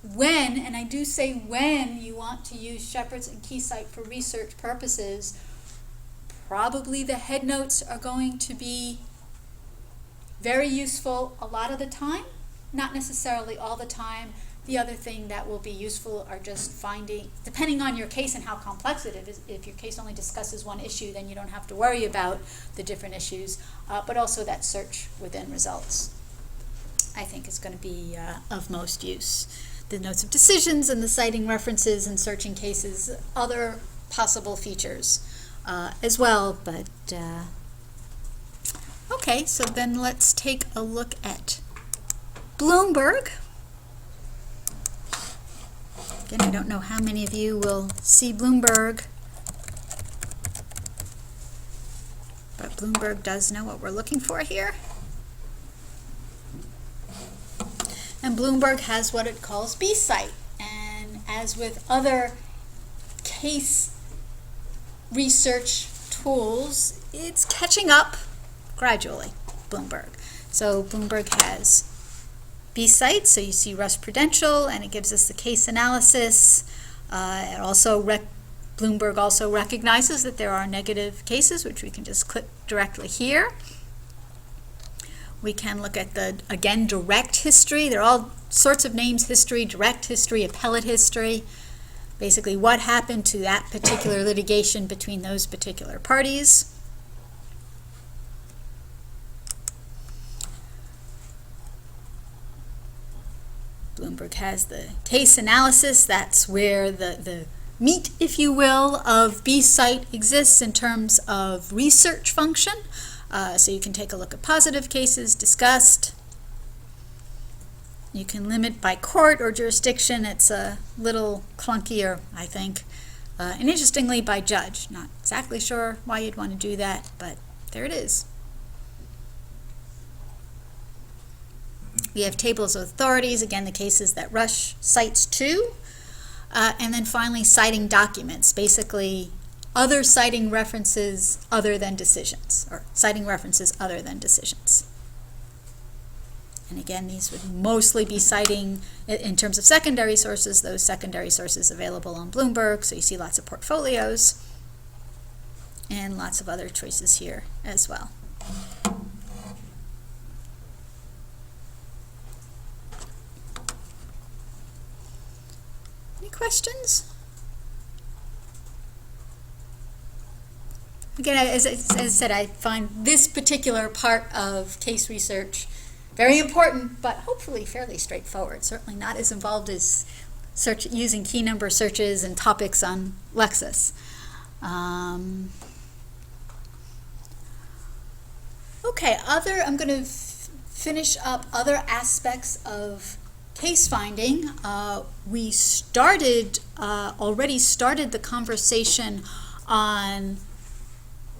When, and I do say when, you want to use Shepard's and KeyCite for research purposes, probably the headnotes are going to be very useful a lot of the time, not necessarily all the time. The other thing that will be useful are just finding, depending on your case and how complex it is, if your case only discusses one issue, then you don't have to worry about the different issues, but also that search within results, I think, is going to be of most use. The notes of decisions and the citing references and searching cases, other possible features as well, but okay, so then let's take a look at Bloomberg. Again, I don't know how many of you will see Bloomberg, but Bloomberg does know what we're looking for here. And Bloomberg has what it calls B-Site, and as with other case research tools, it's catching up gradually, Bloomberg. So Bloomberg has B-sites. So you see Rush Prudential, and it gives us the case analysis. It also Bloomberg also recognizes that there are negative cases, which we can just click directly here. We can look at the, again, direct history. There are all sorts of names: history, direct history, appellate history. Basically, what happened to that particular litigation between those particular parties. Bloomberg has the case analysis. That's where the meat, if you will, of B-site exists in terms of research function. So you can take a look at positive cases discussed. You can limit by court or jurisdiction. It's a little clunkier, I think. And interestingly, by judge. Not exactly sure why you'd want to do that, but there it is. We have tables of authorities, again, the cases that Rush cites to. And then finally, citing documents, basically other citing references other than decisions, or citing references other than decisions. And again, these would mostly be citing, in terms of secondary sources, those secondary sources available on Bloomberg. So you see lots of portfolios and lots of other choices here as well. Any questions? Again, as I said, I find this particular part of case research very important, but hopefully fairly straightforward. Certainly not as involved as using key number searches and topics on Lexis. Okay, I'm going to finish up other aspects of case finding. We already started the conversation on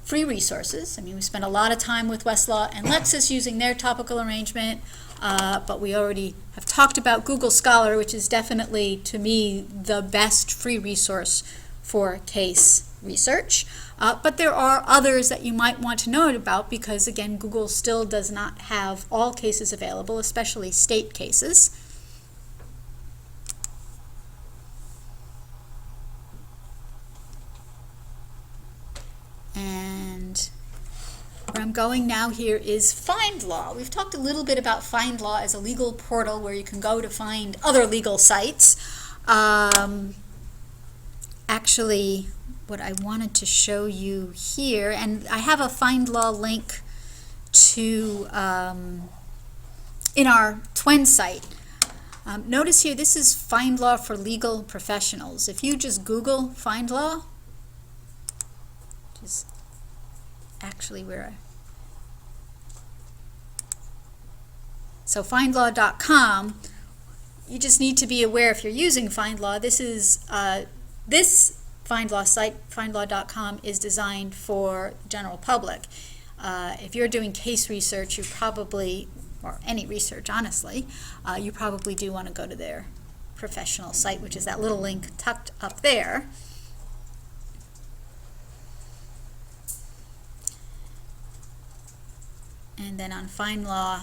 free resources. I mean, we spent a lot of time with Westlaw and Lexis using their topical arrangement, but we already have talked about Google Scholar, which is definitely, to me, the best free resource for case research. But there are others that you might want to know about because, again, Google still does not have all cases available, especially state cases. And where I'm going now here is FindLaw. We've talked a little bit about FindLaw as a legal portal where you can go to find other legal sites. Actually, what I wanted to show you here, and I have a FindLaw link to in our Twin site. Notice here, this is FindLaw for legal professionals. If you just Google FindLaw, is actually where so findlaw.com. You just need to be aware if you're using FindLaw, this is this FindLaw site, findlaw.com, is designed for the general public. If you're doing case research, you probably, or any research honestly, you probably do want to go to their professional site, which is that little link tucked up there. And then on FindLaw,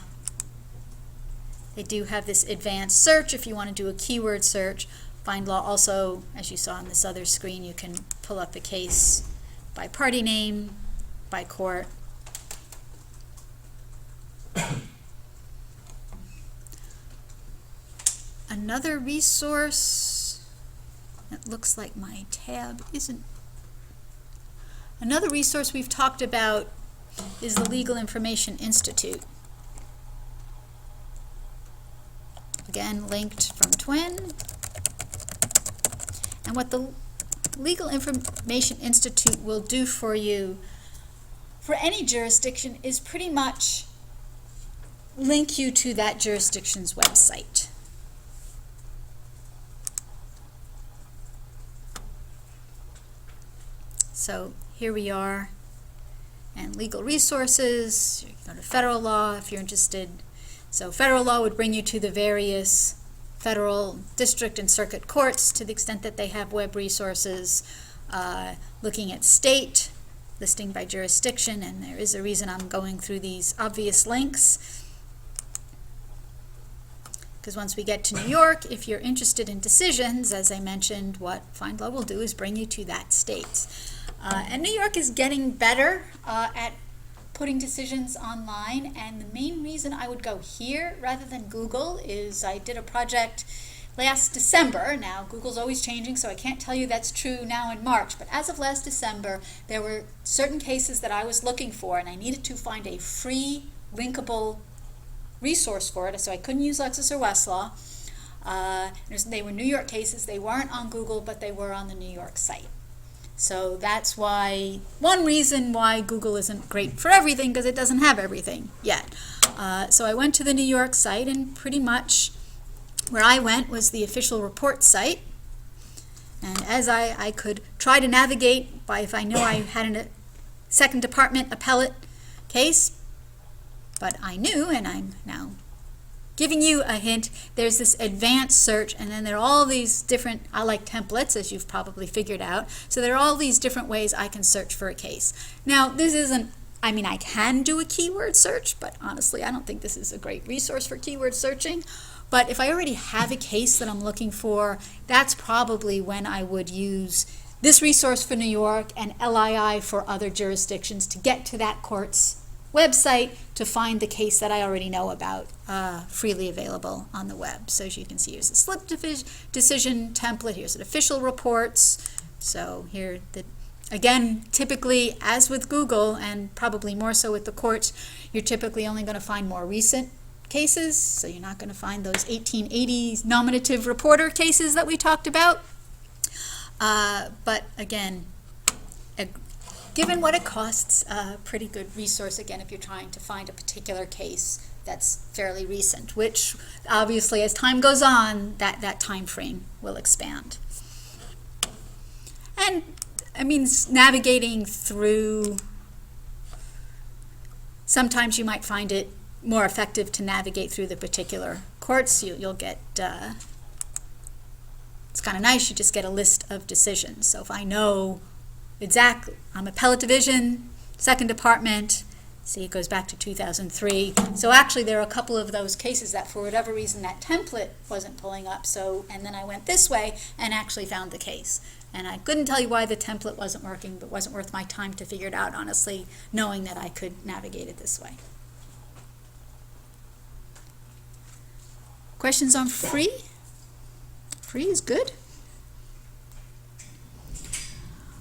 they do have this advanced search if you want to do a keyword search. FindLaw also, as you saw on this other screen, you can pull up a case by party name, by court. Another resource, it looks like my tab isn't. Another resource we've talked about is the Legal Information Institute. Again, linked from Twin. And what the Legal Information Institute will do for you for any jurisdiction is pretty much link you to that jurisdiction's website. So here we are. And legal resources, you can go to federal law if you're interested. So federal law would bring you to the various federal district and circuit courts to the extent that they have web resources. Looking at state, listing by jurisdiction, and there is a reason I'm going through these obvious links. Because once we get to New York, if you're interested in decisions, as I mentioned, what FindLaw will do is bring you to that state. And New York is getting better at putting decisions online, and the main reason I would go here rather than Google is I did a project last December. Now, Google's always changing, so I can't tell you that's true now in March, but as of last December, there were certain cases that I was looking for, and I needed to find a free, linkable resource for it, so I couldn't use Lexis or Westlaw. They were New York cases. They weren't on Google, but they were on the New York site. So that's why, one reason why Google isn't great for everything, because it doesn't have everything yet. So I went to the New York site, and pretty much where I went was the official report site. And as I could try to navigate by if I knew I had a second department appellate case, but I knew, and I'm now giving you a hint, there's this advanced search, and then there are all these different, I like templates, as you've probably figured out, so there are all these different ways I can search for a case. Now, this isn't, I mean, I can do a keyword search, but honestly, I don't think this is a great resource for keyword searching. But if I already have a case that I'm looking for, that's probably when I would use this resource for New York and LII for other jurisdictions to get to that court's website to find the case that I already know about, freely available on the web. So as you can see, here's a slip decision template, here's an official reports. So here, again, typically, as with Google, and probably more so with the courts, you're typically only going to find more recent cases, so you're not going to find those 1880s nominative reporter cases that we talked about. But again, given what it costs, a pretty good resource, again, if you're trying to find a particular case that's fairly recent, which obviously as time goes on, that time frame will expand. And I mean, navigating through, sometimes you might find it more effective to navigate through the particular courts. You'll get, it's kind of nice, you just get a list of decisions. So if I know exactly, I'm appellate division, second department, see, it goes back to 2003. So actually there are a couple of those cases that for whatever reason that template wasn't pulling up, so, and then I went this way and actually found the case. And I couldn't tell you why the template wasn't working, but it wasn't worth my time to figure it out, honestly, knowing that I could navigate it this way. Questions on free? Free is good.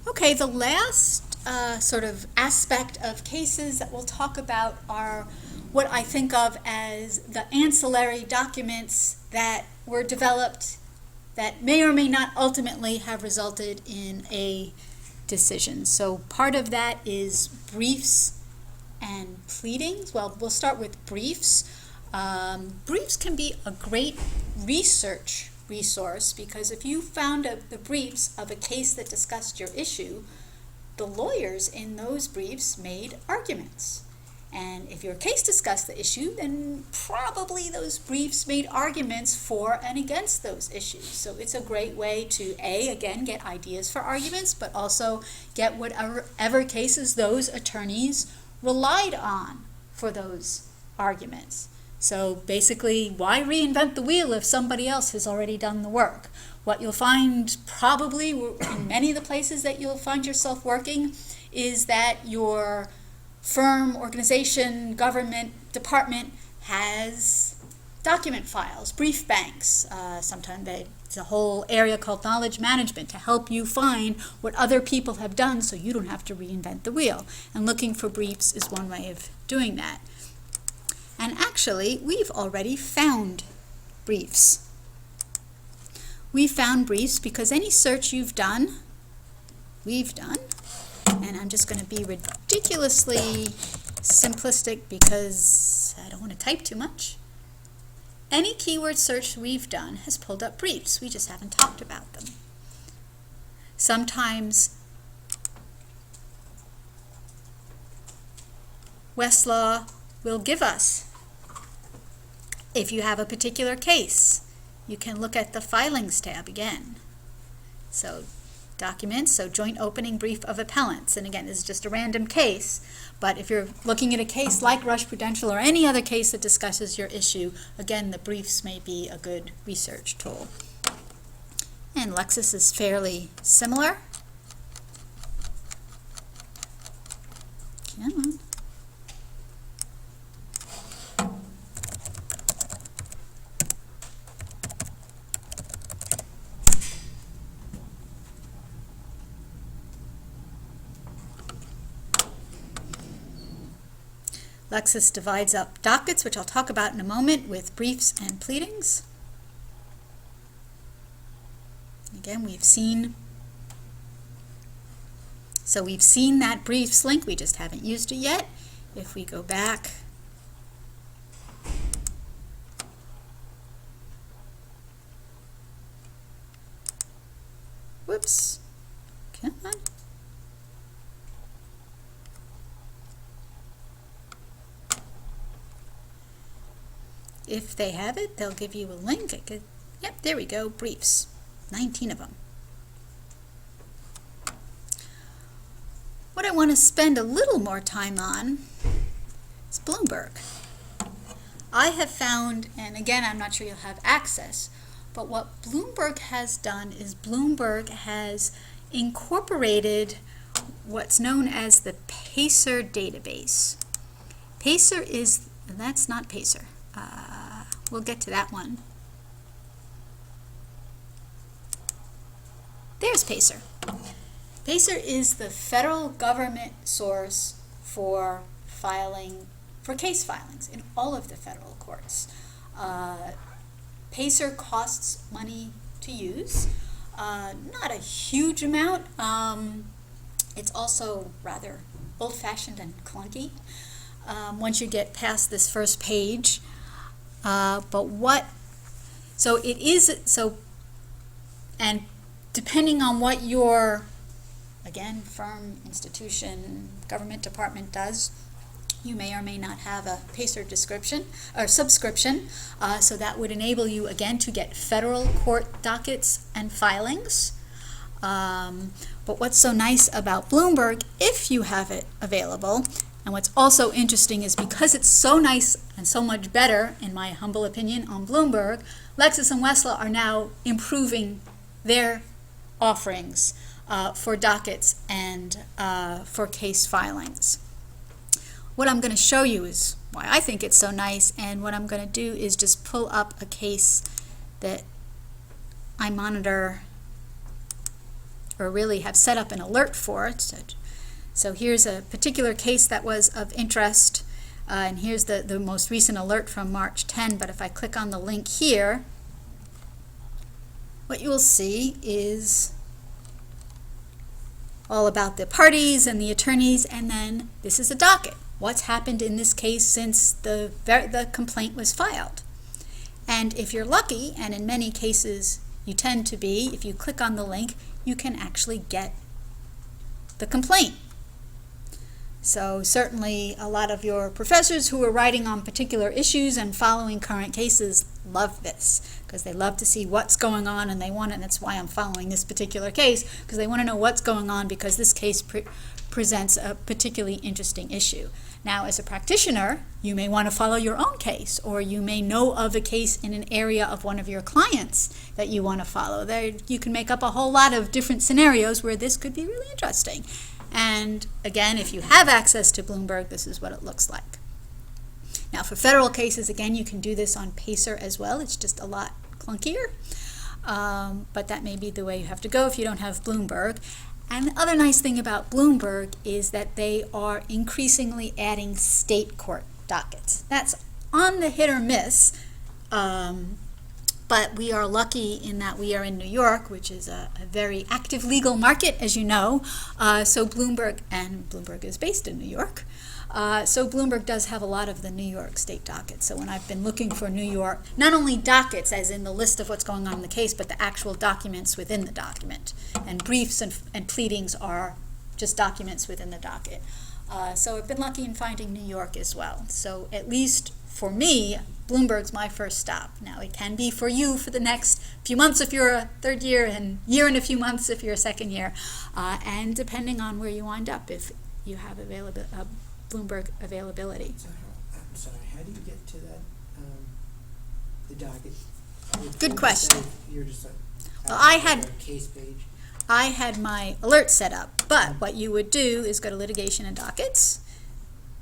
Okay, the last sort of aspect of cases that we'll talk about are what I think of as the ancillary documents that were developed that may or may not ultimately have resulted in a decision. So part of that is briefs and pleadings. Well, we'll start with briefs. Briefs can be a great research resource because if you found the briefs of a case that discussed your issue, the lawyers in those briefs made arguments. And if your case discussed the issue, then probably those briefs made arguments for and against those issues. So it's a great way to, again, get ideas for arguments, but also get whatever cases those attorneys relied on for those arguments. So basically, why reinvent the wheel if somebody else has already done the work? What you'll find probably in many of the places that you'll find yourself working is that your firm, organization, government, department has document files, brief banks. Sometimes it's a whole area called knowledge management to help you find what other people have done so you don't have to reinvent the wheel. And looking for briefs is one way of doing that. And actually, we've already found briefs. We found briefs because any search you've done, we've done. And I'm just going to be ridiculously simplistic because I don't want to type too much. Any keyword search we've done has pulled up briefs. We just haven't talked about them. Sometimes Westlaw will give us, if you have a particular case, you can look at the filings tab again. So documents, so joint opening brief of appellants. And again, this is just a random case, but if you're looking at a case like Rush Prudential or any other case that discusses your issue, again, the briefs may be a good research tool. And Lexis is fairly similar. Come on. Lexis divides up dockets, which I'll talk about in a moment, with briefs and pleadings. Again, we've seen that briefs link, we just haven't used it yet. If we go back, whoops, come on. If they have it, they'll give you a link. Yep, there we go, briefs, 19 of them. What I want to spend a little more time on is Bloomberg. I have found, and again, I'm not sure you'll have access, but what Bloomberg has done is Bloomberg has incorporated what's known as the PACER database. PACER is, that's not PACER. We'll get to that one. There's PACER. PACER is the federal government source for filing, for case filings in all of the federal courts. PACER costs money to use, not a huge amount. It's also rather old-fashioned and clunky once you get past this first page. And depending on what your, again, firm, institution, government department does, you may or may not have a PACER description or subscription, so that would enable you, again, to get federal court dockets and filings. But what's so nice about Bloomberg, if you have it available, and what's also interesting is because it's so nice and so much better, in my humble opinion, on Bloomberg, Lexis and Westlaw are now improving their offerings for dockets and for case filings. What I'm going to show you is why I think it's so nice, and what I'm going to do is just pull up a case that I monitor or really have set up an alert for. So here's a particular case that was of interest, and here's the most recent alert from March 10, but if I click on the link here, what you will see is all about the parties and the attorneys, and then this is a docket. What's happened in this case since the complaint was filed? And if you're lucky, and in many cases you tend to be, if you click on the link, you can actually get the complaint. So certainly a lot of your professors who are writing on particular issues and following current cases love this, because they love to see what's going on, and they want it, and that's why I'm following this particular case, because they want to know what's going on, because this case presents a particularly interesting issue. Now, as a practitioner, you may want to follow your own case, or you may know of a case in an area of one of your clients that you want to follow. There, you can make up a whole lot of different scenarios where this could be really interesting. And again, if you have access to Bloomberg, this is what it looks like. Now, for federal cases, again, you can do this on PACER as well. It's just a lot clunkier, but that may be the way you have to go if you don't have Bloomberg. And the other nice thing about Bloomberg is that they are increasingly adding state court dockets. That's on the hit or miss, but we are lucky in that we are in New York, which is a very active legal market, as you know. So Bloomberg is based in New York. So Bloomberg does have a lot of the New York state dockets. So when I've been looking for New York, not only dockets as in the list of what's going on in the case, but the actual documents within the document. And briefs and pleadings are just documents within the docket. So I've been lucky in finding New York as well. So at least for me, Bloomberg's my first stop. Now it can be for you for the next few months if you're a third year, and year and a few months if you're a second year, and depending on where you wind up, if you have Bloomberg availability. So I'm sorry, how do you get to that, the docket? Good question. You're just like, Well, I had- a case page. I had my alert set up, but what you would do is go to litigation and dockets,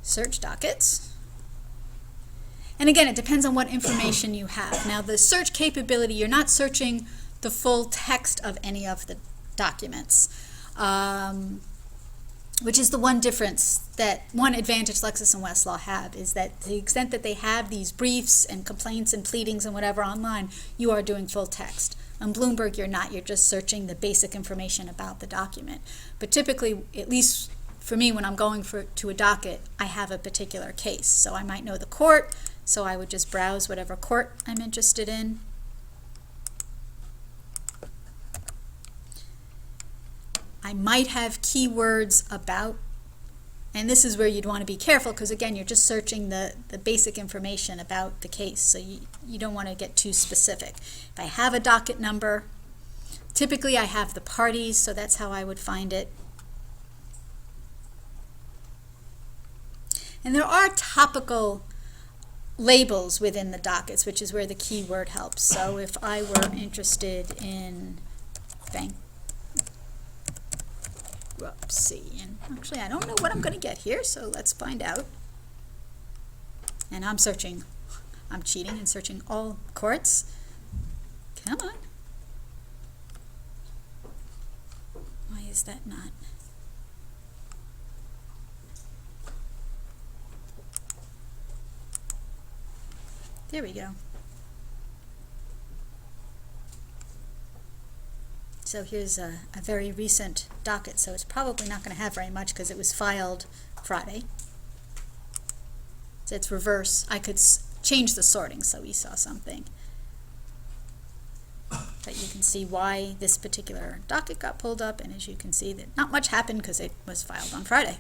search dockets. And again, it depends on what information you have. Now, the search capability, you're not searching the full text of any of the documents, which is the one difference, that one advantage Lexis and Westlaw have, is that to the extent that they have these briefs and complaints and pleadings and whatever online, you are doing full text. On Bloomberg, you're not. You're just searching the basic information about the document. But typically, at least for me, when I'm going to a docket, I have a particular case. So I might know the court, so I would just browse whatever court I'm interested in. I might have keywords about, and this is where you'd want to be careful, because again, you're just searching the basic information about the case, so you don't want to get too specific. If I have a docket number, typically I have the parties, so that's how I would find it. And there are topical labels within the dockets, which is where the keyword helps. So if I were interested in bankruptcy, and actually I don't know what I'm going to get here, so let's find out. And I'm cheating and searching all courts. Come on. Why is that not? There we go. So here's a very recent docket, so it's probably not going to have very much because it was filed Friday. So it's reverse. I could change the sorting so we saw something. But you can see why this particular docket got pulled up, and as you can see, that not much happened because it was filed on Friday.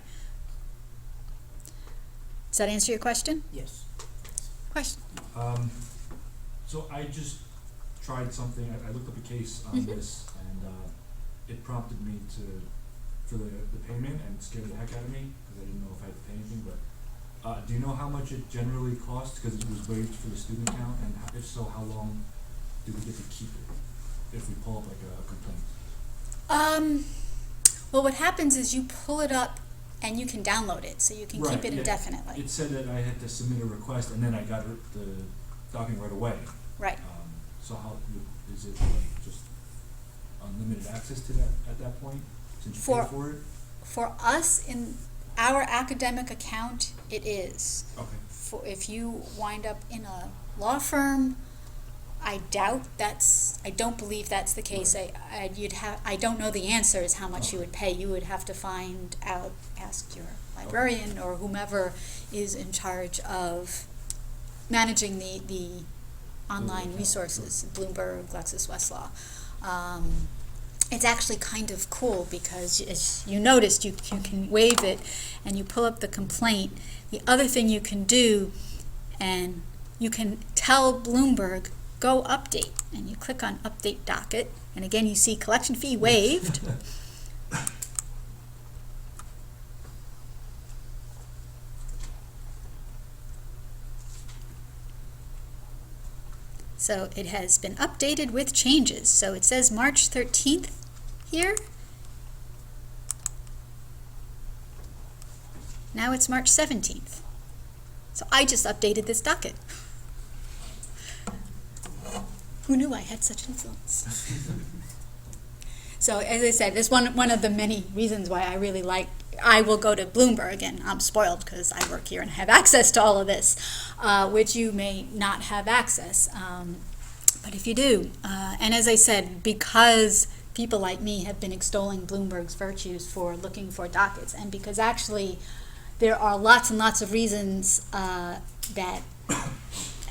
Does that answer your question? Yes. Question? So I just tried something, I looked up a case on this, and it prompted me for the payment, and scared the heck out of me, because I didn't know if I had to pay anything, but do you know how much it generally costs, because it was waived for the student account, and if so, how long do we get to keep it, if we pull up like a complaint? Well, what happens is you pull it up and you can download it, so you can keep it yeah. indefinitely. It said that I had to submit a request, and then I got the document right away. Right. So how, is it like just unlimited access to that at that point, since you pay for it? For us, in our academic account, it is. Okay. If you wind up in a law firm, I don't believe that's the case. I don't know the answer is how much you would pay. You would have to find out, ask your librarian or whomever is in charge of managing the online resources, Bloomberg, Lexis, Westlaw. It's actually kind of cool because, as you noticed, you can waive it and you pull up the complaint. The other thing you can do, and you can tell Bloomberg, go update, and you click on update docket, and again you see collection fee waived. So it has been updated with changes. So it says March 13th here. Now it's March 17th. So I just updated this docket. Who knew I had such influence? So as I said, this one of the many reasons why I will go to Bloomberg, and I'm spoiled because I work here and have access to all of this, which you may not have access. But if you do, and as I said, because people like me have been extolling Bloomberg's virtues for looking for dockets, and because actually there are lots and lots of reasons that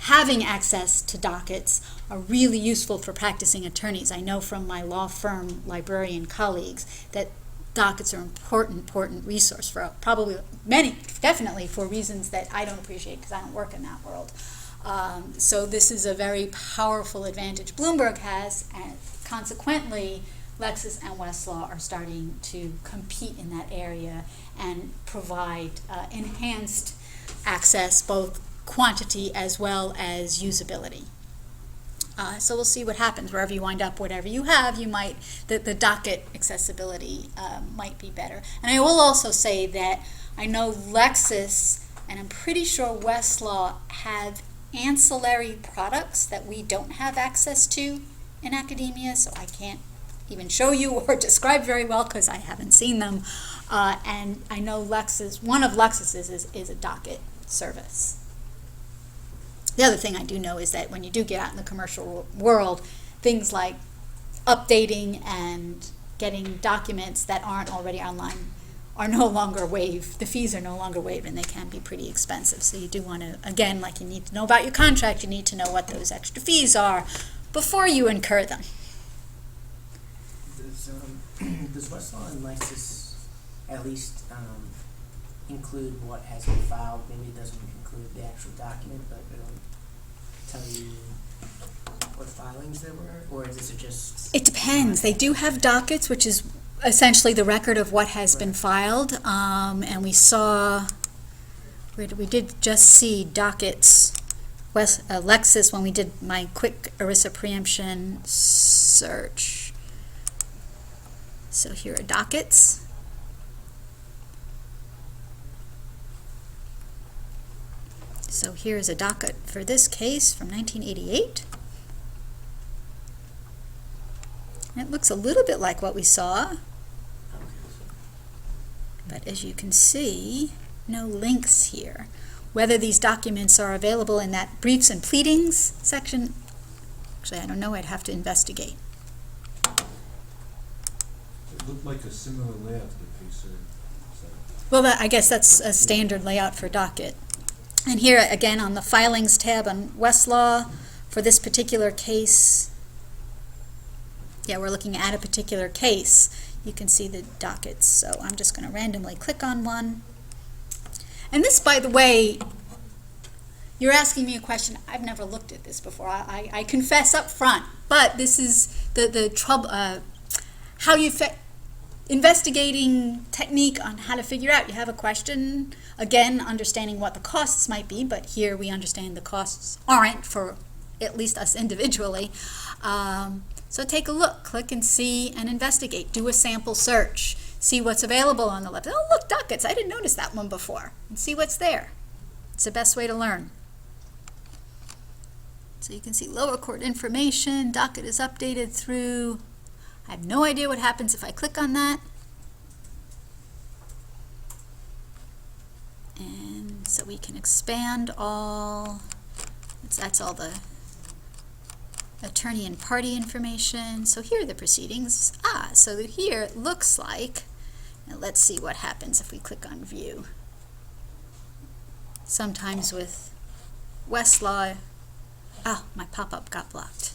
having access to dockets are really useful for practicing attorneys. I know from my law firm librarian colleagues that dockets are an important resource for probably many, definitely for reasons that I don't appreciate because I don't work in that world. So this is a very powerful advantage Bloomberg has, and consequently, Lexis and Westlaw are starting to compete in that area and provide enhanced access, both quantity as well as usability. So we'll see what happens. Wherever you wind up, whatever you have, you might, the docket accessibility might be better. And I will also say that I know Lexis, and I'm pretty sure Westlaw, have ancillary products that we don't have access to in academia, so I can't even show you or describe very well because I haven't seen them. And I know Lexis, one of Lexis's is a docket service. The other thing I do know is that when you do get out in the commercial world, things like updating and getting documents that aren't already online are no longer waived. The fees are no longer waived, and they can be pretty expensive. So you do want to, again, like you need to know about your contract, you need to know what those extra fees are before you incur them. Does Westlaw and Lexis at least include what has been filed? Maybe it doesn't include the actual document, but it'll tell you what filings there were? Or is this just... It depends. They do have dockets, which is essentially the record of what has been filed. And we saw, we did just see dockets, Lexis, when we did my quick ERISA preemption search. So here are dockets. So here's a docket for this case from 1988. It looks a little bit like what we saw, but as you can see, no links here. Whether these documents are available in that briefs and pleadings section, actually I don't know, I'd have to investigate. It looked like a similar layout to the Pacer site. Well, I guess that's a standard layout for docket. And here again on the filings tab on Westlaw, for this particular case, yeah, we're looking at a particular case. You can see the dockets. So I'm just going to randomly click on one. And this, by the way, you're asking me a question. I've never looked at this before. I confess up front. But this is the trouble, how you investigating technique on how to figure out. You have a question, again, understanding what the costs might be, but here we understand the costs aren't for at least us individually. So take a look, click and see and investigate. Do a sample search. See what's available on the left. Oh, look, dockets. I didn't notice that one before. And see what's there. It's the best way to learn. So you can see lower court information. Docket is updated through. I have no idea what happens if I click on that. And so we can expand all. That's all the attorney and party information. So here are the proceedings. So here it looks like, now let's see what happens if we click on view. Sometimes with Westlaw, my pop-up got blocked.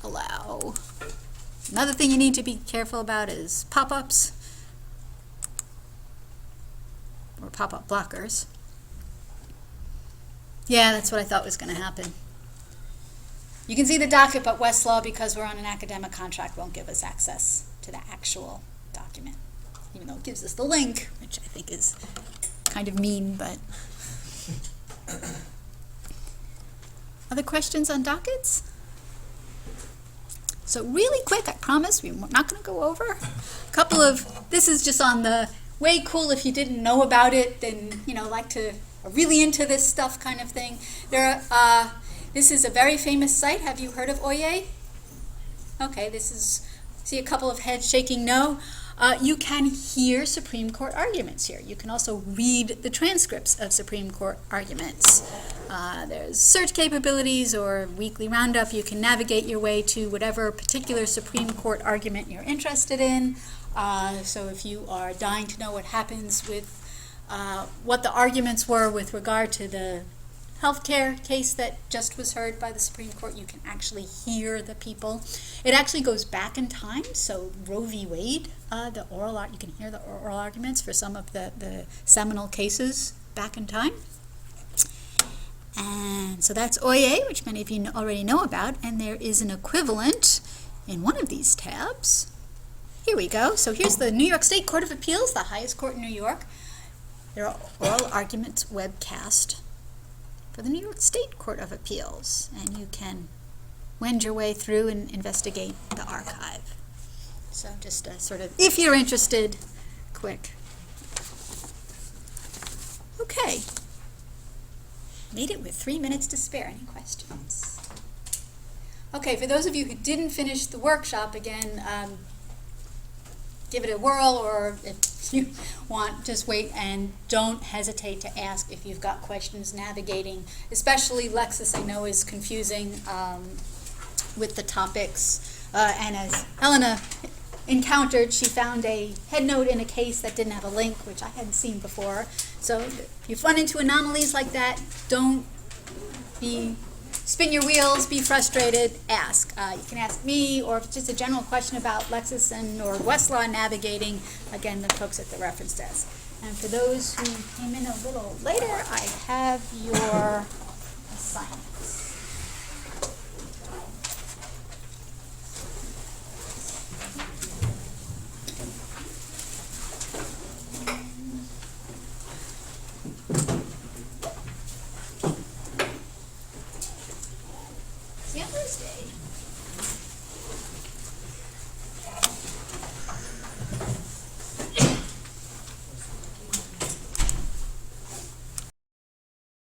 Allow. Another thing you need to be careful about is pop-ups or pop-up blockers. Yeah, that's what I thought was going to happen. You can see the docket, but Westlaw, because we're on an academic contract, won't give us access to the actual document, even though it gives us the link, which I think is kind of mean, but... Other questions on dockets? So really quick, I promise, we're not going to go over. A couple of, this is just on the way cool if you didn't know about it, then, like to... are really into this stuff kind of thing. This is a very famous site. Have you heard of Oye? Okay, this is, see a couple of heads shaking no. You can hear Supreme Court arguments here. You can also read the transcripts of Supreme Court arguments. There's search capabilities or weekly roundup. You can navigate your way to whatever particular Supreme Court argument you're interested in. So if you are dying to know what happens with what the arguments were with regard to the healthcare case that just was heard by the Supreme Court, you can actually hear the people. It actually goes back in time, so Roe v. Wade, you can hear the oral arguments for some of the seminal cases back in time. And so that's OIA, which many of you already know about, and there is an equivalent in one of these tabs. Here we go. So here's the New York State Court of Appeals, the highest court in New York. There are oral arguments webcast for the New York State Court of Appeals, and you can wend your way through and investigate the archive. So just a sort of, if you're interested, quick. Okay. Made it with 3 minutes to spare. Any questions? Okay, for those of you who didn't finish the workshop, again, give it a whirl, or if you want, just wait and don't hesitate to ask if you've got questions navigating, especially Lexis, I know, is confusing with the topics. And as Elena encountered, she found a headnote in a case that didn't have a link, which I hadn't seen before. So if you've run into anomalies like that, don't spin your wheels, be frustrated, ask. You can ask me, or if it's just a general question about Lexis or Westlaw navigating, again, the folks at the reference desk. And for those who came in a little later, I have your assignments.